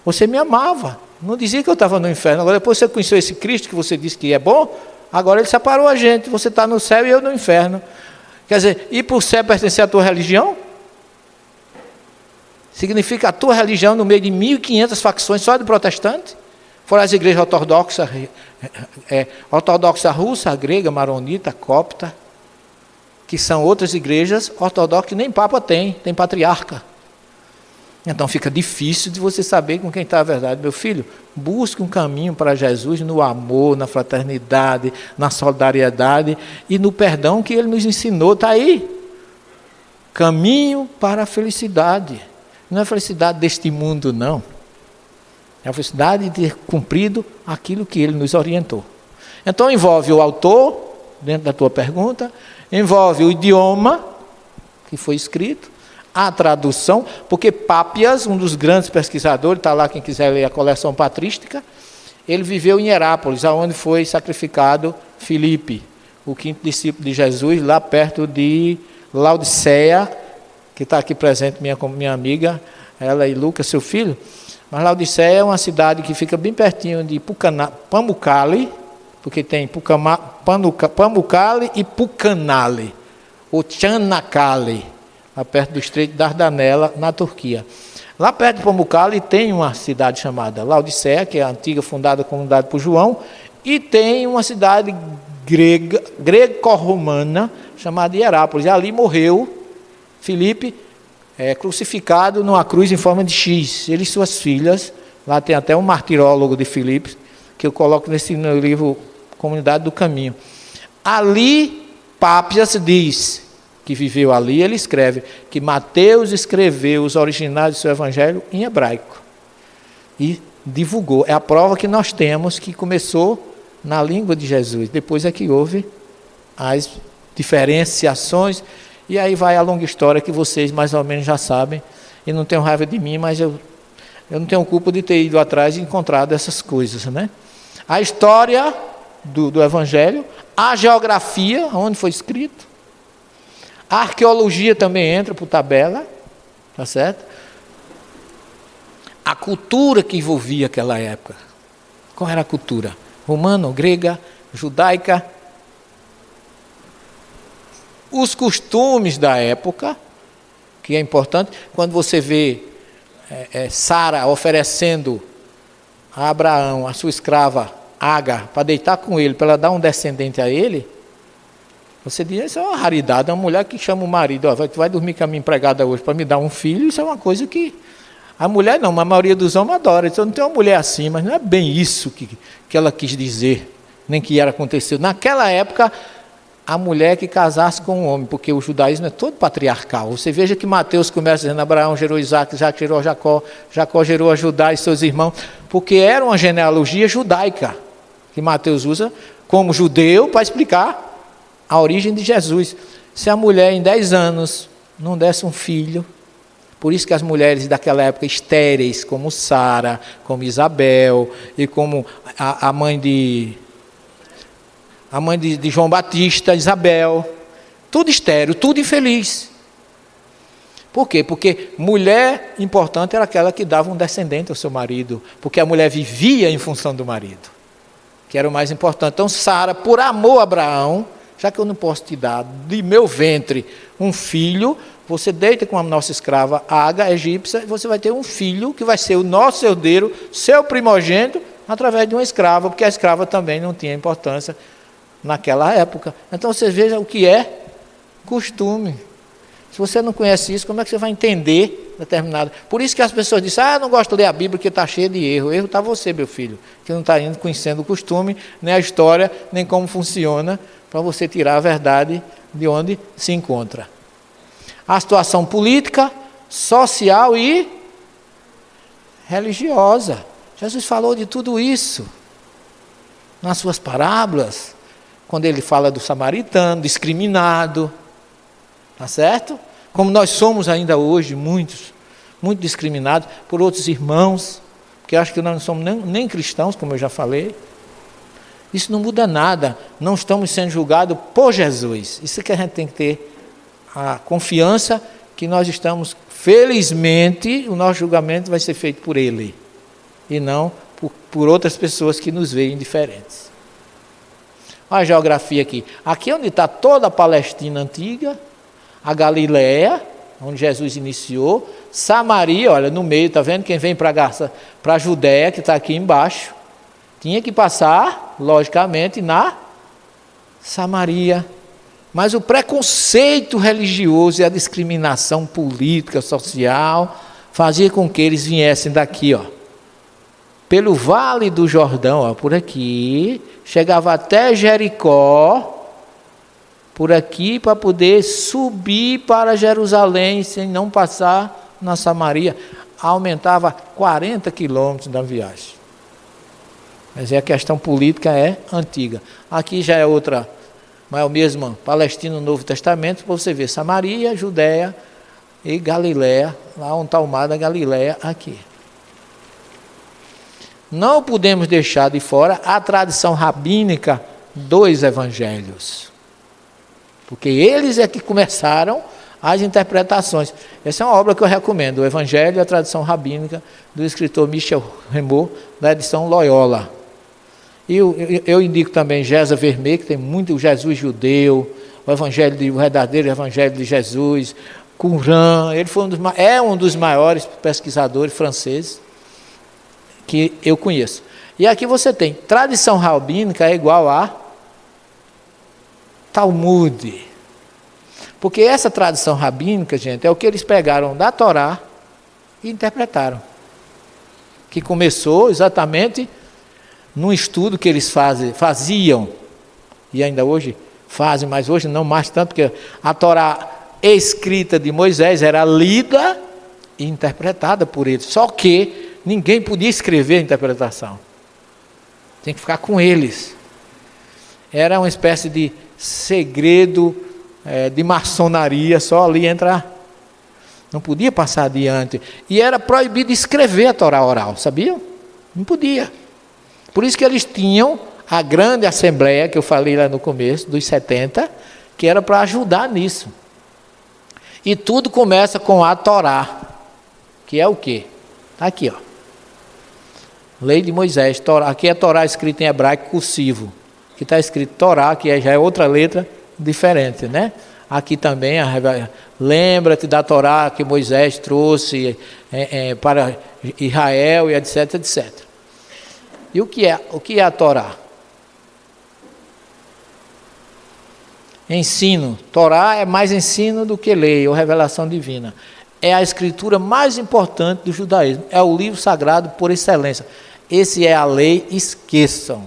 [SPEAKER 2] Você me amava, não dizia que eu estava no inferno. Agora depois você conheceu esse Cristo que você disse que é bom, agora ele separou a gente, você está no céu e eu no inferno. Quer dizer, ir para o céu pertencer à tua religião? Significa a tua religião no meio de 1.500 facções só de protestantes? Fora as igrejas ortodoxas, ortodoxa russa, grega, maronita, copta, que são outras igrejas ortodoxas que nem papa tem patriarca. Então fica difícil de você saber com quem está a verdade. Meu filho, busque um caminho para Jesus no amor, na fraternidade, na solidariedade e no perdão que ele nos ensinou. Está aí. Caminho para a felicidade. Não é a felicidade deste mundo, não. É a felicidade de ter cumprido aquilo que ele nos orientou. Então envolve o autor, dentro da tua pergunta, envolve o idioma que foi escrito, a tradução, porque Pápias, um dos grandes pesquisadores, está lá quem quiser ler a coleção patrística, ele viveu em Herápolis, onde foi sacrificado Filipe, o quinto discípulo de Jesus, lá perto de Laodiceia, que está aqui presente minha amiga, ela e Lucas, seu filho. Mas Laodiceia é uma cidade que fica bem pertinho de Pamukkale, porque tem Pamukkale e Pucanale, ou Çanakkale, lá perto do Estreito de Dardanela, na Turquia. Lá perto de Pamukkale tem uma cidade chamada Laodiceia, que é a antiga fundada comunidade por João, e tem uma cidade greco-romana chamada Herápolis. E ali morreu Filipe, crucificado numa cruz em forma de X. Ele e suas filhas, lá tem até um martirólogo de Filipe, que eu coloco nesse meu livro Comunidade do Caminho. Ali, Pápias diz que viveu ali, ele escreve que Mateus escreveu os originais do seu evangelho em hebraico. E divulgou. É a prova que nós temos que começou na língua de Jesus. Depois é que houve as diferenciações. E aí vai a longa história que vocês mais ou menos já sabem. E não tenham raiva de mim, mas eu não tenho culpa de ter ido atrás e encontrado essas coisas, né? A história do Evangelho, a geografia, onde foi escrito, a arqueologia também entra por tabela, tá certo? A cultura que envolvia aquela época. Qual era a cultura? Romana, grega, judaica. Os costumes da época, que é importante, quando você vê Sara oferecendo a Abraão, a sua escrava Agar, para deitar com ele, para ela dar um descendente a ele, você diz, isso é uma raridade, é uma mulher que chama o marido, tu vai dormir com a minha empregada hoje para me dar um filho, isso é uma coisa que... A mulher não, mas a maioria dos homens adora, então não tem uma mulher assim, mas não é bem isso que ela quis dizer, nem que era acontecer. Naquela época, a mulher que casasse com um homem, porque o judaísmo é todo patriarcal. Você veja que Mateus começa dizendo, Abraão gerou Isaac, Isaac gerou Jacó, Jacó gerou a Judá e seus irmãos, porque era uma genealogia judaica, que Mateus usa como judeu para explicar a origem de Jesus. Se a mulher em 10 anos não desse um filho, por isso que as mulheres daquela época estéreis, como Sara, como Isabel, e como a mãe de João Batista, Isabel, tudo estéril, tudo infeliz. Por quê? Porque mulher importante era aquela que dava um descendente ao seu marido, porque a mulher vivia em função do marido, que era o mais importante. Então Sara, por amor a Abraão, já que eu não posso te dar de meu ventre um filho, você deita com a nossa escrava Agar, egípcia, e você vai ter um filho que vai ser o nosso herdeiro, seu primogênito, através de uma escrava, porque a escrava também não tinha importância naquela época. Então você veja o que é costume. Se você não conhece isso, como é que você vai entender determinado? Por isso que as pessoas dizem, eu não gosto de ler a Bíblia porque está cheia de erro. O erro está você, meu filho, que não está indo conhecendo o costume, nem a história, nem como funciona, para você tirar a verdade de onde se encontra. A situação política, social e religiosa. Jesus falou de tudo isso nas suas parábolas, quando ele fala do samaritano, discriminado, tá certo? Como nós somos ainda hoje, muito discriminados por outros irmãos, que acho que nós não somos nem cristãos, como eu já falei. Isso não muda nada, não estamos sendo julgados por Jesus. Isso que a gente tem que ter a confiança que nós estamos, felizmente, o nosso julgamento vai ser feito por Ele, e não por outras pessoas que nos veem diferentes. Olha a geografia aqui. Aqui é onde está toda a Palestina antiga, a Galileia, onde Jesus iniciou, Samaria, olha, no meio, está vendo? Quem vem para a Judéia, que está aqui embaixo, tinha que passar, logicamente, na Samaria. Mas o preconceito religioso e a discriminação política, social, fazia com que eles viessem daqui, ó, pelo Vale do Jordão, ó, por aqui, chegava até Jericó, por aqui, para poder subir para Jerusalém, sem não passar na Samaria. Aumentava 40 quilômetros da viagem. Mas a questão política é antiga. Aqui já é outra, mas é o mesmo, Palestina no Novo Testamento, para você ver Samaria, Judéia e Galileia, lá onde está o mar da Galileia, aqui. Não podemos deixar de fora a tradição rabínica dos evangelhos, porque eles é que começaram as interpretações. Essa é uma obra que eu recomendo, o Evangelho e a Tradição Rabínica, do escritor Michel Rameau, da edição Loyola. E eu indico também Gesa Vermet, que tem muito o Jesus judeu, o verdadeiro Evangelho de Jesus, Qumran. Ele foi um dos maiores pesquisadores franceses que eu conheço. E aqui você tem, tradição rabínica é igual a Talmud. Porque essa tradição rabínica, gente, é o que eles pegaram da Torá e interpretaram. Que começou exatamente num estudo que eles faziam, e ainda hoje fazem, mas hoje não mais tanto, porque a Torá escrita de Moisés era lida e interpretada por eles. Só que ninguém podia escrever a interpretação. Tem que ficar com eles. Era uma espécie de segredo de maçonaria, só ali entrar. Não podia passar adiante. E era proibido escrever a Torá oral, sabiam? Não podia. Por isso que eles tinham a grande assembleia, que eu falei lá no começo, dos 70, que era para ajudar nisso. E tudo começa com a Torá, que é o quê? Está aqui, ó. Lei de Moisés, Torá. Aqui é Torá escrita em hebraico cursivo. Aqui está escrito Torá, que já é outra letra diferente, né? Aqui também, lembra-te da Torá que Moisés trouxe para Israel e etc, etc. E o que é a Torá? Ensino. Torá é mais ensino do que lei ou revelação divina. É a escritura mais importante do judaísmo. É o livro sagrado por excelência. Esse é a lei, esqueçam.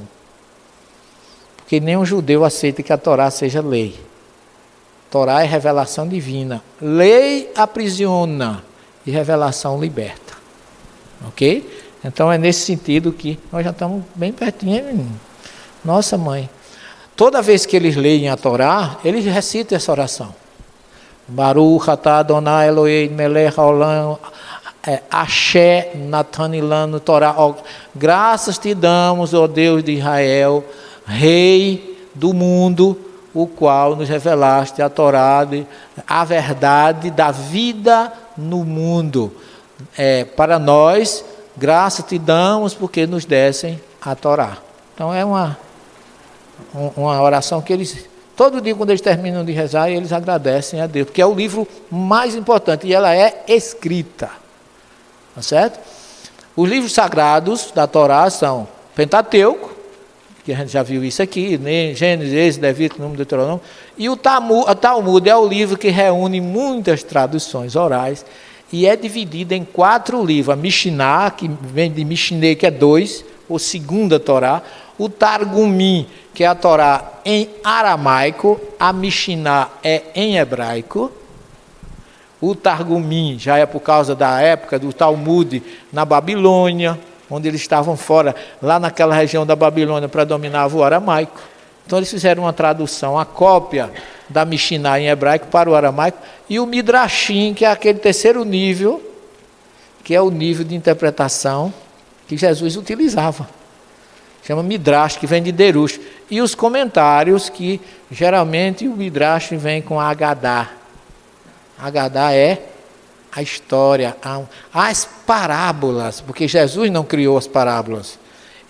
[SPEAKER 2] Porque nenhum judeu aceita que a Torá seja lei. Torá é revelação divina. Lei aprisiona e revelação liberta. Ok? Então é nesse sentido que nós já estamos bem pertinho. Nossa mãe. Toda vez que eles leem a Torá, eles recitam essa oração. Baruch atah Adonai Elohei melech haolam Axé Natanilano Torá. Graças te damos, ó Deus de Israel, Rei do mundo, o qual nos revelaste a Torá, a verdade da vida no mundo. Para nós, graças te damos porque nos dessem a Torá. Então é uma oração que eles, todo dia quando eles terminam de rezar, eles agradecem a Deus, porque é o livro mais importante e ela é escrita. Tá certo? Os livros sagrados da Torá são Pentateuco, que a gente já viu isso aqui, Gênesis, Êxodo, Levítico, Número, Deuteronômio. E o Talmud é o livro que reúne muitas traduções orais e é dividido em 4 livros. A Mishnah, que vem de Mishneh, que é 2, ou segunda Torá. O Targumim, que é a Torá em aramaico. A Mishnah é em hebraico. O Targumim já é por causa da época do Talmud na Babilônia, onde eles estavam fora, lá naquela região da Babilônia, predominava o aramaico. Então eles fizeram uma tradução, a cópia da Mishnah em hebraico para o aramaico, e o Midrashim, que é aquele terceiro nível, que é o nível de interpretação que Jesus utilizava. Chama Midrash, que vem de Derush. E os comentários, que geralmente o Midrash vem com Agadá. Agadá é a história, as parábolas, porque Jesus não criou as parábolas.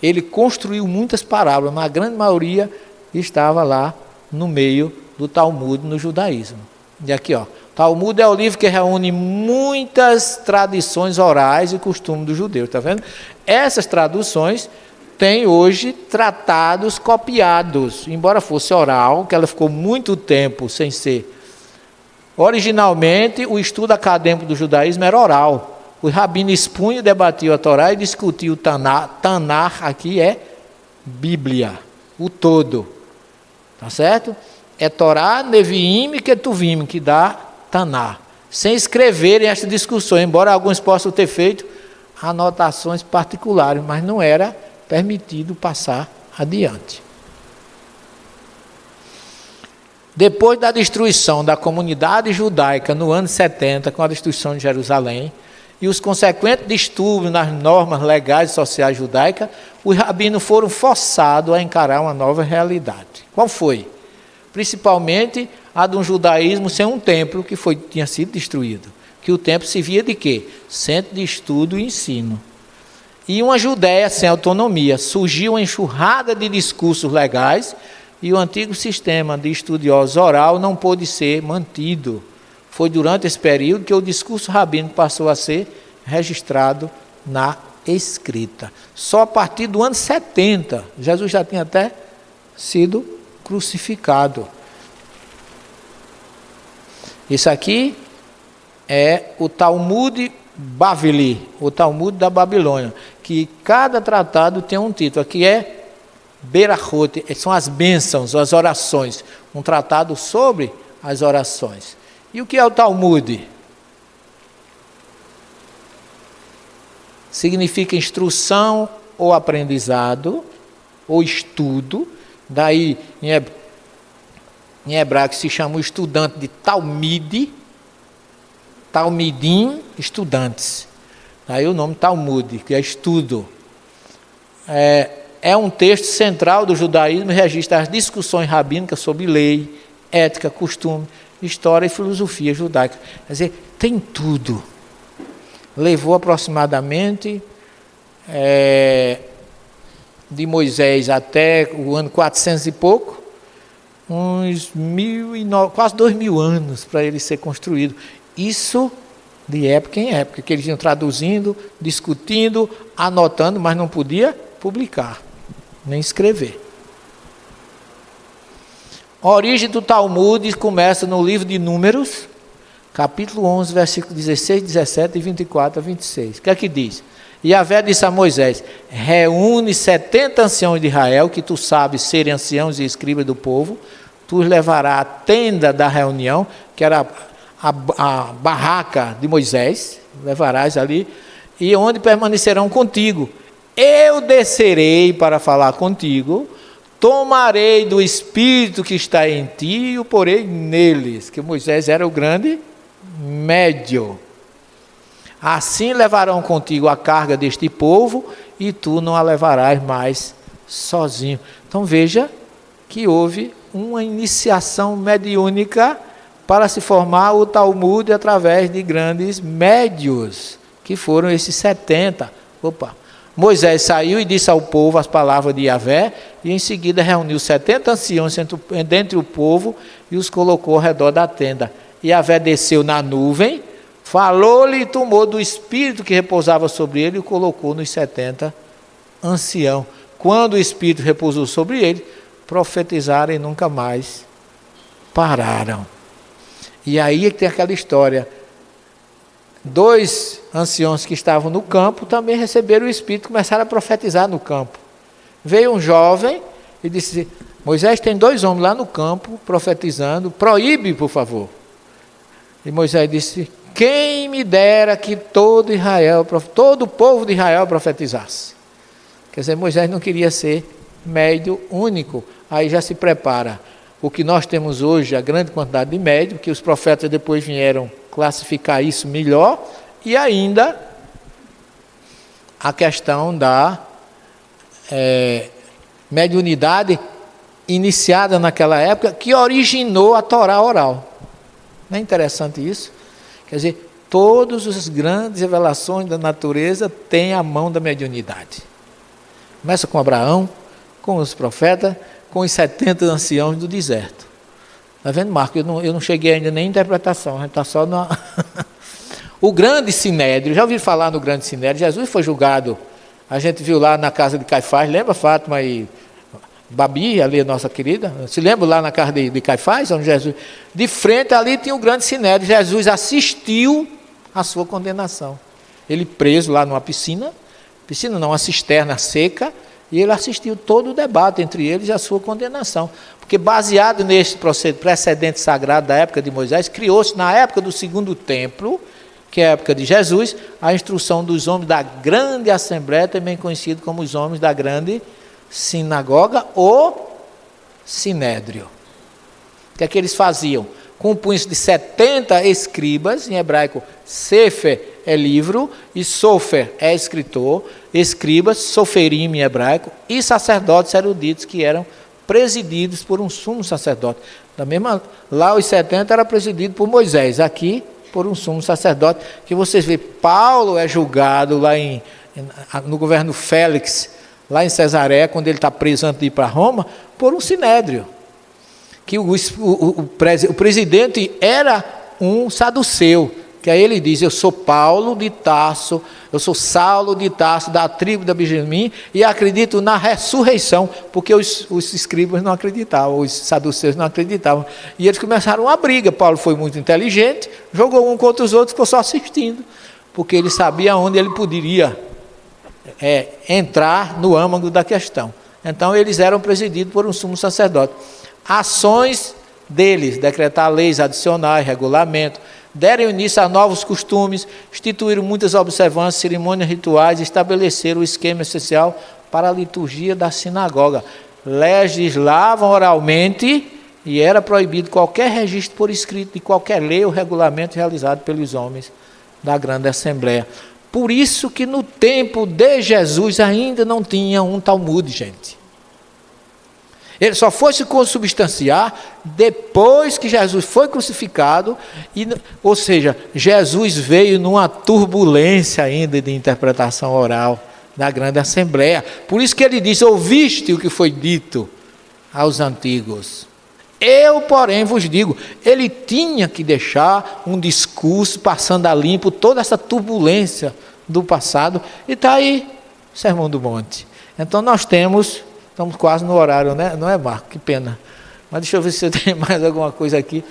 [SPEAKER 2] Ele construiu muitas parábolas, mas a grande maioria estava lá no meio do Talmud, no judaísmo. E aqui, ó, Talmud é o livro que reúne muitas tradições orais e costumes dos judeus, tá vendo? Essas traduções têm hoje tratados copiados, embora fosse oral, que ela ficou muito tempo sem ser. Originalmente, o estudo acadêmico do judaísmo era oral. Os rabinos expunham, debatiam a Torá e discutiam o Tanar. Tanar aqui é Bíblia, o todo. Tá certo? É Torá, Neviim e Ketuvim, que dá Tanar. Sem escreverem esta discussão, embora alguns possam ter feito anotações particulares, mas não era permitido passar adiante. Depois da destruição da comunidade judaica no ano 70, com a destruição de Jerusalém, e os consequentes distúrbios nas normas legais e sociais judaicas, os rabinos foram forçados a encarar uma nova realidade. Qual foi? Principalmente a de um judaísmo sem um templo que tinha sido destruído. Que o templo servia de quê? Centro de estudo e ensino. E uma Judéia sem autonomia. Surgiu uma enxurrada de discursos legais e o antigo sistema de estudiosos oral não pôde ser mantido. Foi durante esse período que o discurso rabínico passou a ser registrado na escrita. Só a partir do ano 70, Jesus já tinha até sido crucificado. Isso aqui é o Talmud Bavli, o Talmud da Babilônia, que cada tratado tem um título. Aqui é Berachot, são as bênçãos, as orações, um tratado sobre as orações. E o que é o Talmud? Significa instrução ou aprendizado, ou estudo, daí em hebraico se chama o estudante de Talmid, Talmidim, estudantes. Daí o nome Talmud, que é estudo. É um texto central do judaísmo e registra as discussões rabínicas sobre lei, ética, costume, história e filosofia judaica. Quer dizer, tem tudo. Levou aproximadamente de Moisés até o ano 400 e pouco, uns quase 2000 anos para ele ser construído. Isso de época em época, que eles iam traduzindo, discutindo, anotando, mas não podia publicar, nem escrever. A origem do Talmud começa no livro de Números, capítulo 11, versículos 16, 17 e 24 a 26. O que é que diz? E Yahvé disse a Moisés: reúne 70 anciãos de Israel, que tu sabes serem anciãos e escribas do povo, tu os levarás à tenda da reunião, que era a barraca de Moisés, levarás ali, e onde permanecerão contigo. Eu descerei para falar contigo, tomarei do Espírito que está em ti e o porei neles, que Moisés era o grande médio. Assim levarão contigo a carga deste povo e tu não a levarás mais sozinho. Então veja que houve uma iniciação mediúnica para se formar o Talmud através de grandes médios, que foram esses 70. Moisés saiu e disse ao povo as palavras de Yahvé, e em seguida reuniu 70 anciãos dentre o povo e os colocou ao redor da tenda. Yahvé desceu na nuvem, falou-lhe e tomou do Espírito que repousava sobre ele e o colocou nos 70 anciãos. quando o Espírito repousou sobre ele, profetizaram e nunca mais pararam. E aí tem aquela história. 2 anciãos que estavam no campo também receberam o Espírito e começaram a profetizar no campo. Veio um jovem e disse: Moisés, tem 2 homens lá no campo profetizando, proíbe, por favor. E Moisés disse: quem me dera que todo o povo de Israel profetizasse. Quer dizer, Moisés não queria ser médio único. Aí já se prepara o que nós temos hoje, a grande quantidade de médios, que os profetas depois vieram classificar isso melhor, e ainda a questão da mediunidade iniciada naquela época, que originou a Torá oral. Não é interessante isso? Quer dizer, todas as grandes revelações da natureza têm a mão da mediunidade. Começa com Abraão, com os profetas, com os 70 anciãos do deserto. Está vendo, Marco? Eu não cheguei ainda nem em interpretação, a gente está só na... O grande sinédrio, já ouviram falar no grande sinédrio? Jesus foi julgado, a gente viu lá na casa de Caifás, lembra, Fátima e Babi, ali a nossa querida? Se lembra lá na casa de Caifás, onde Jesus... De frente ali tinha o grande sinédrio, Jesus assistiu à sua condenação. Ele preso lá numa piscina não, uma cisterna seca, e ele assistiu todo o debate entre eles e a sua condenação. Porque baseado nesse precedente sagrado da época de Moisés, criou-se na época do segundo templo, que é a época de Jesus, a instrução dos homens da grande assembleia, também conhecido como os homens da grande sinagoga ou sinédrio. O que é que eles faziam? Compunham-se de 70 escribas, em hebraico, Sefer é livro, e Sofer é escritor, escribas, Soferim em hebraico, e sacerdotes eruditos que eram presididos por um sumo sacerdote. Lá os 70 era presidido por Moisés, aqui por um sumo sacerdote, que vocês veem, Paulo é julgado lá no governo Félix, lá em Cesareia, quando ele está preso antes de ir para Roma, por um sinédrio. Que o presidente era um saduceu, que aí ele diz: eu sou Paulo de Tarso, eu sou Saulo de Tarso, da tribo de Benjamim, e acredito na ressurreição, porque os escribas não acreditavam, os saduceus não acreditavam, e eles começaram uma briga. Paulo foi muito inteligente, jogou um contra os outros, ficou só assistindo, porque ele sabia onde ele poderia entrar no âmago da questão. Então eles eram presididos por um sumo sacerdote. Ações deles, decretar leis adicionais, regulamento, deram início a novos costumes, instituíram muitas observâncias, cerimônias rituais, estabeleceram o esquema essencial para a liturgia da sinagoga. Legislavam oralmente e era proibido qualquer registro por escrito de qualquer lei ou regulamento realizado pelos homens da grande assembleia. Por isso que no tempo de Jesus ainda não tinha um Talmud, gente. Ele só foi se consubstanciar depois que Jesus foi crucificado, ou seja, Jesus veio numa turbulência ainda de interpretação oral da grande assembleia. Por isso que ele diz: ouviste o que foi dito aos antigos. Eu, porém, vos digo. Ele tinha que deixar um discurso passando a limpo toda essa turbulência do passado, e está aí, Sermão do Monte. Então nós estamos quase no horário, né? Não é, Marco? Que pena. Mas deixa eu ver se eu tenho mais alguma coisa aqui.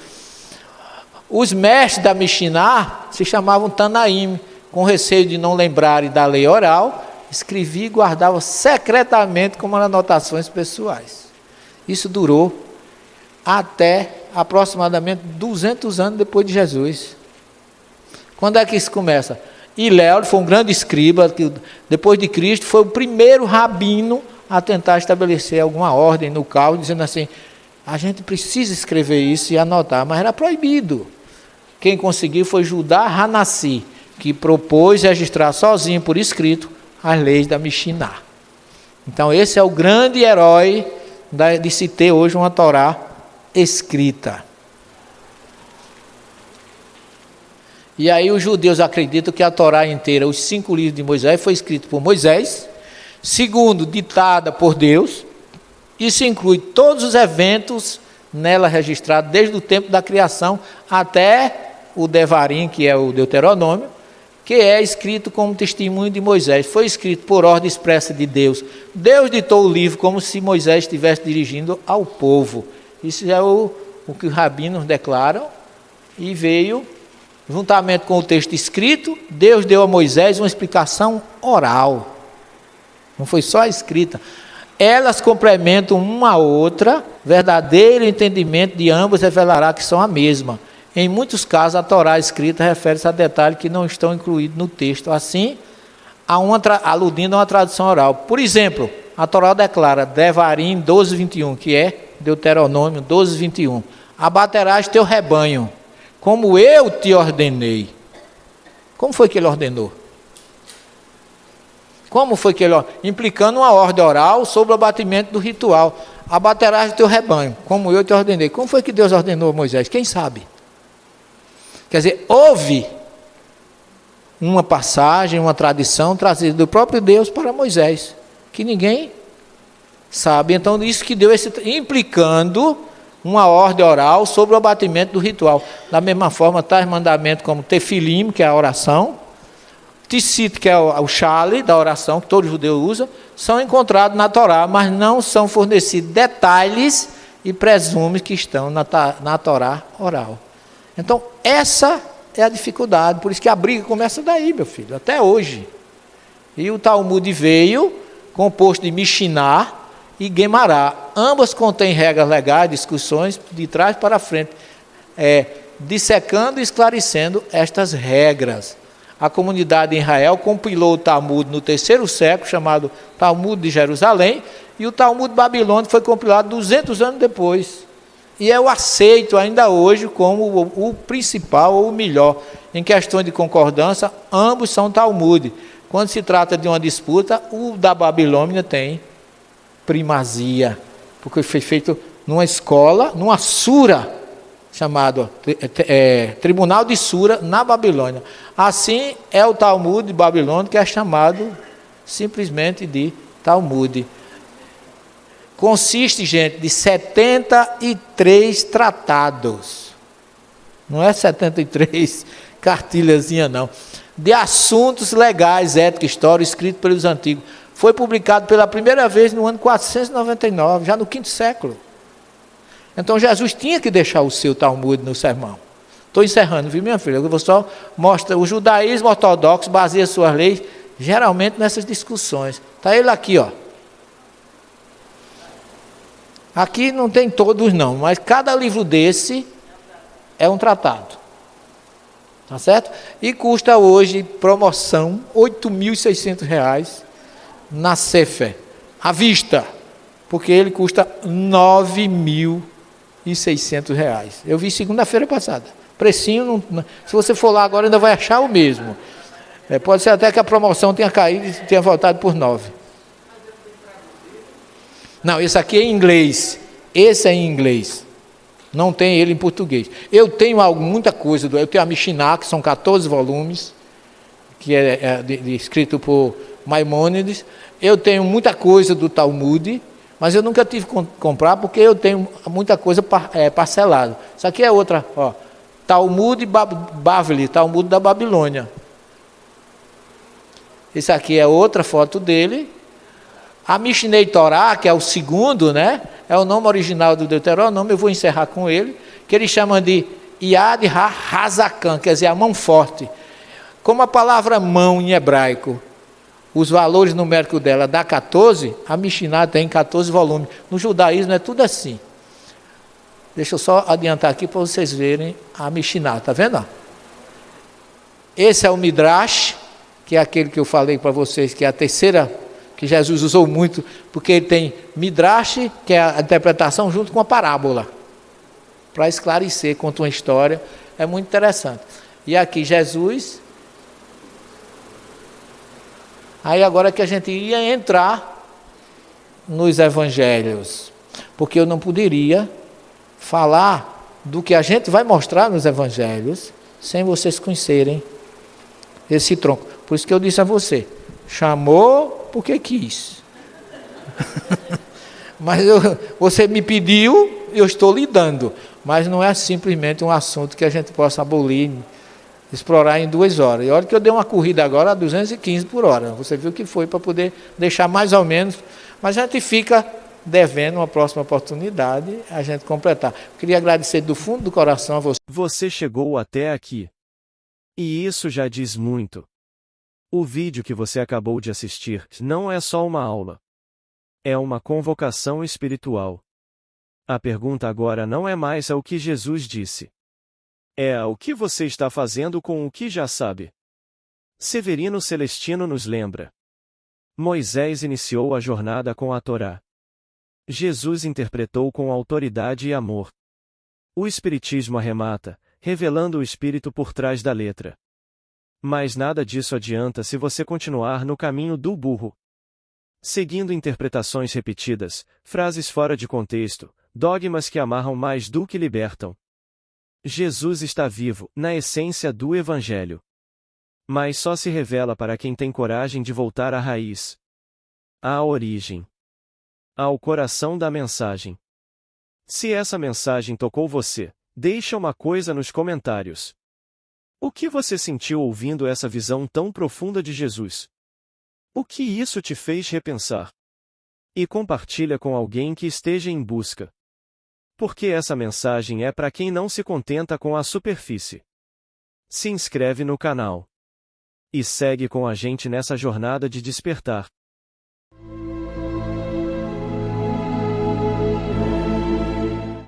[SPEAKER 2] Os mestres da Mishiná se chamavam Tanaim, com receio de não lembrarem da lei oral, escrevia e guardava secretamente como anotações pessoais. Isso durou até aproximadamente 200 anos depois de Jesus. Quando é que isso começa? Hilel foi um grande escriba, que depois de Cristo foi o primeiro rabino a tentar estabelecer alguma ordem no caos, dizendo assim: a gente precisa escrever isso e anotar, mas era proibido. Quem conseguiu foi Judá Hanassi, que propôs registrar sozinho por escrito as leis da Mishiná. Então esse é o grande herói de se ter hoje uma Torá escrita. E aí os judeus acreditam que a Torá inteira, os 5 livros de Moisés, foi escrito por Moisés, segundo, ditada por Deus. Isso inclui todos os eventos nela registrados, desde o tempo da criação até o Devarim, que é o Deuteronômio, que é escrito como testemunho de Moisés. Foi escrito por ordem expressa de Deus. Deus ditou o livro como se Moisés estivesse dirigindo ao povo. Isso é o que os rabinos declaram. E veio, juntamente com o texto escrito, Deus deu a Moisés uma explicação oral. Não foi só escrita. Elas complementam uma a outra. Verdadeiro entendimento de ambas revelará que são a mesma. Em muitos casos, a Torá escrita refere-se a detalhes que não estão incluídos no texto, assim, aludindo a uma tradução oral. Por exemplo, a Torá declara, Devarim 12:21, que é Deuteronômio 12:21, abaterás teu rebanho, como eu te ordenei. Como foi que ele ordenou? Como foi que ele ordenou? Implicando uma ordem oral sobre o abatimento do ritual. Abaterás teu rebanho, como eu te ordenei. Como foi que Deus ordenou a Moisés? Quem sabe? Quer dizer, houve uma passagem, uma tradição trazida do próprio Deus para Moisés, que ninguém sabe. Então, isso que deu implicando uma ordem oral sobre o abatimento do ritual. Da mesma forma, tais mandamentos como Tefilim, que é a oração, Ticit, que é o chale da oração, que todo judeu usa, são encontrados na Torá, mas não são fornecidos detalhes e presume que estão na Torá oral. Então, essa é a dificuldade, por isso que a briga começa daí, meu filho, até hoje. E o Talmud veio, composto de Mishnah e Gemará. Ambas contêm regras legais, discussões de trás para frente, dissecando e esclarecendo estas regras. A comunidade de Israel compilou o Talmud no 3º século, chamado Talmud de Jerusalém, e o Talmud babilônico foi compilado 200 anos depois. E eu aceito ainda hoje como o principal ou o melhor. Em questão de concordância, ambos são Talmud. Quando se trata de uma disputa, o da Babilônia tem primazia, porque foi feito numa escola, numa sura, chamado Tribunal de Sura, na Babilônia. Assim é o Talmud babilônico, que é chamado simplesmente de Talmud. Consiste, gente, de 73 tratados. Não é 73 cartilhazinha, não. De assuntos legais, ética, história, escrito pelos antigos. Foi publicado pela primeira vez no ano 499, já no 5º século. Então Jesus tinha que deixar o seu Talmud no sermão. Estou encerrando, viu, minha filha? Eu vou só mostrar. O judaísmo ortodoxo baseia suas leis geralmente nessas discussões. Está ele aqui, ó. Aqui não tem todos não, mas cada livro desse é um tratado. Tá certo? E custa hoje, promoção, R$ 8.600 na Sefer, à vista, porque ele custa R$ 9.600. Eu vi segunda-feira passada. Precinho, se você for lá agora ainda vai achar o mesmo. Pode ser até que a promoção tenha caído e tenha voltado por 9. Não, esse aqui é em inglês. Esse é em inglês. Não tem ele em português. Eu tenho muita coisa. Eu tenho a Mishnah, que são 14 volumes, que é escrito por Maimônides. Eu tenho muita coisa do Talmud, mas eu nunca tive que comprar, porque eu tenho muita coisa parcelada. Isso aqui é outra, ó. Talmud Bavli, Talmud da Babilônia. Esse aqui é outra foto dele. A Mishnei Torá, que é o segundo, né? É o nome original do Deuteronômio, eu vou encerrar com ele, que ele chama de Yad HaHazakan, quer dizer, a mão forte. Como a palavra mão em hebraico, os valores numéricos dela dá 14, a Mishnah tem 14 volumes. No judaísmo é tudo assim. Deixa eu só adiantar aqui para vocês verem a Mishnah, tá vendo? Esse é o Midrash, que é aquele que eu falei para vocês, que é a terceira, que Jesus usou muito, porque ele tem Midrash, que é a interpretação junto com a parábola, para esclarecer, conta uma história, é muito interessante. E aqui Jesus, aí agora que a gente ia entrar nos evangelhos, porque eu não poderia falar do que a gente vai mostrar nos evangelhos, sem vocês conhecerem esse tronco. Por isso que eu disse a você, chamou porque quis. Mas você me pediu, eu estou lhe dando. Mas não é simplesmente um assunto que a gente possa abolir explorar em 2 horas. E olha que eu dei uma corrida agora a 215 por hora. Você viu que foi para poder deixar mais ou menos, mas a gente fica devendo uma próxima oportunidade a gente completar. Queria agradecer do fundo do coração a você.
[SPEAKER 1] Você chegou até aqui. E isso já diz muito. O vídeo que você acabou de assistir não é só uma aula. É uma convocação espiritual. A pergunta agora não é mais o que Jesus disse. É o que você está fazendo com o que já sabe. Severino Celestino nos lembra. Moisés iniciou a jornada com a Torá. Jesus interpretou com autoridade e amor. O Espiritismo arremata, revelando o Espírito por trás da letra. Mas nada disso adianta se você continuar no caminho do burro. Seguindo interpretações repetidas, frases fora de contexto, dogmas que amarram mais do que libertam. Jesus está vivo, na essência do Evangelho. Mas só se revela para quem tem coragem de voltar à raiz. À origem. Ao coração da mensagem. Se essa mensagem tocou você, deixa uma coisa nos comentários. O que você sentiu ouvindo essa visão tão profunda de Jesus? O que isso te fez repensar? E compartilha com alguém que esteja em busca. Porque essa mensagem é para quem não se contenta com a superfície. Se inscreve no canal. E segue com a gente nessa jornada de despertar.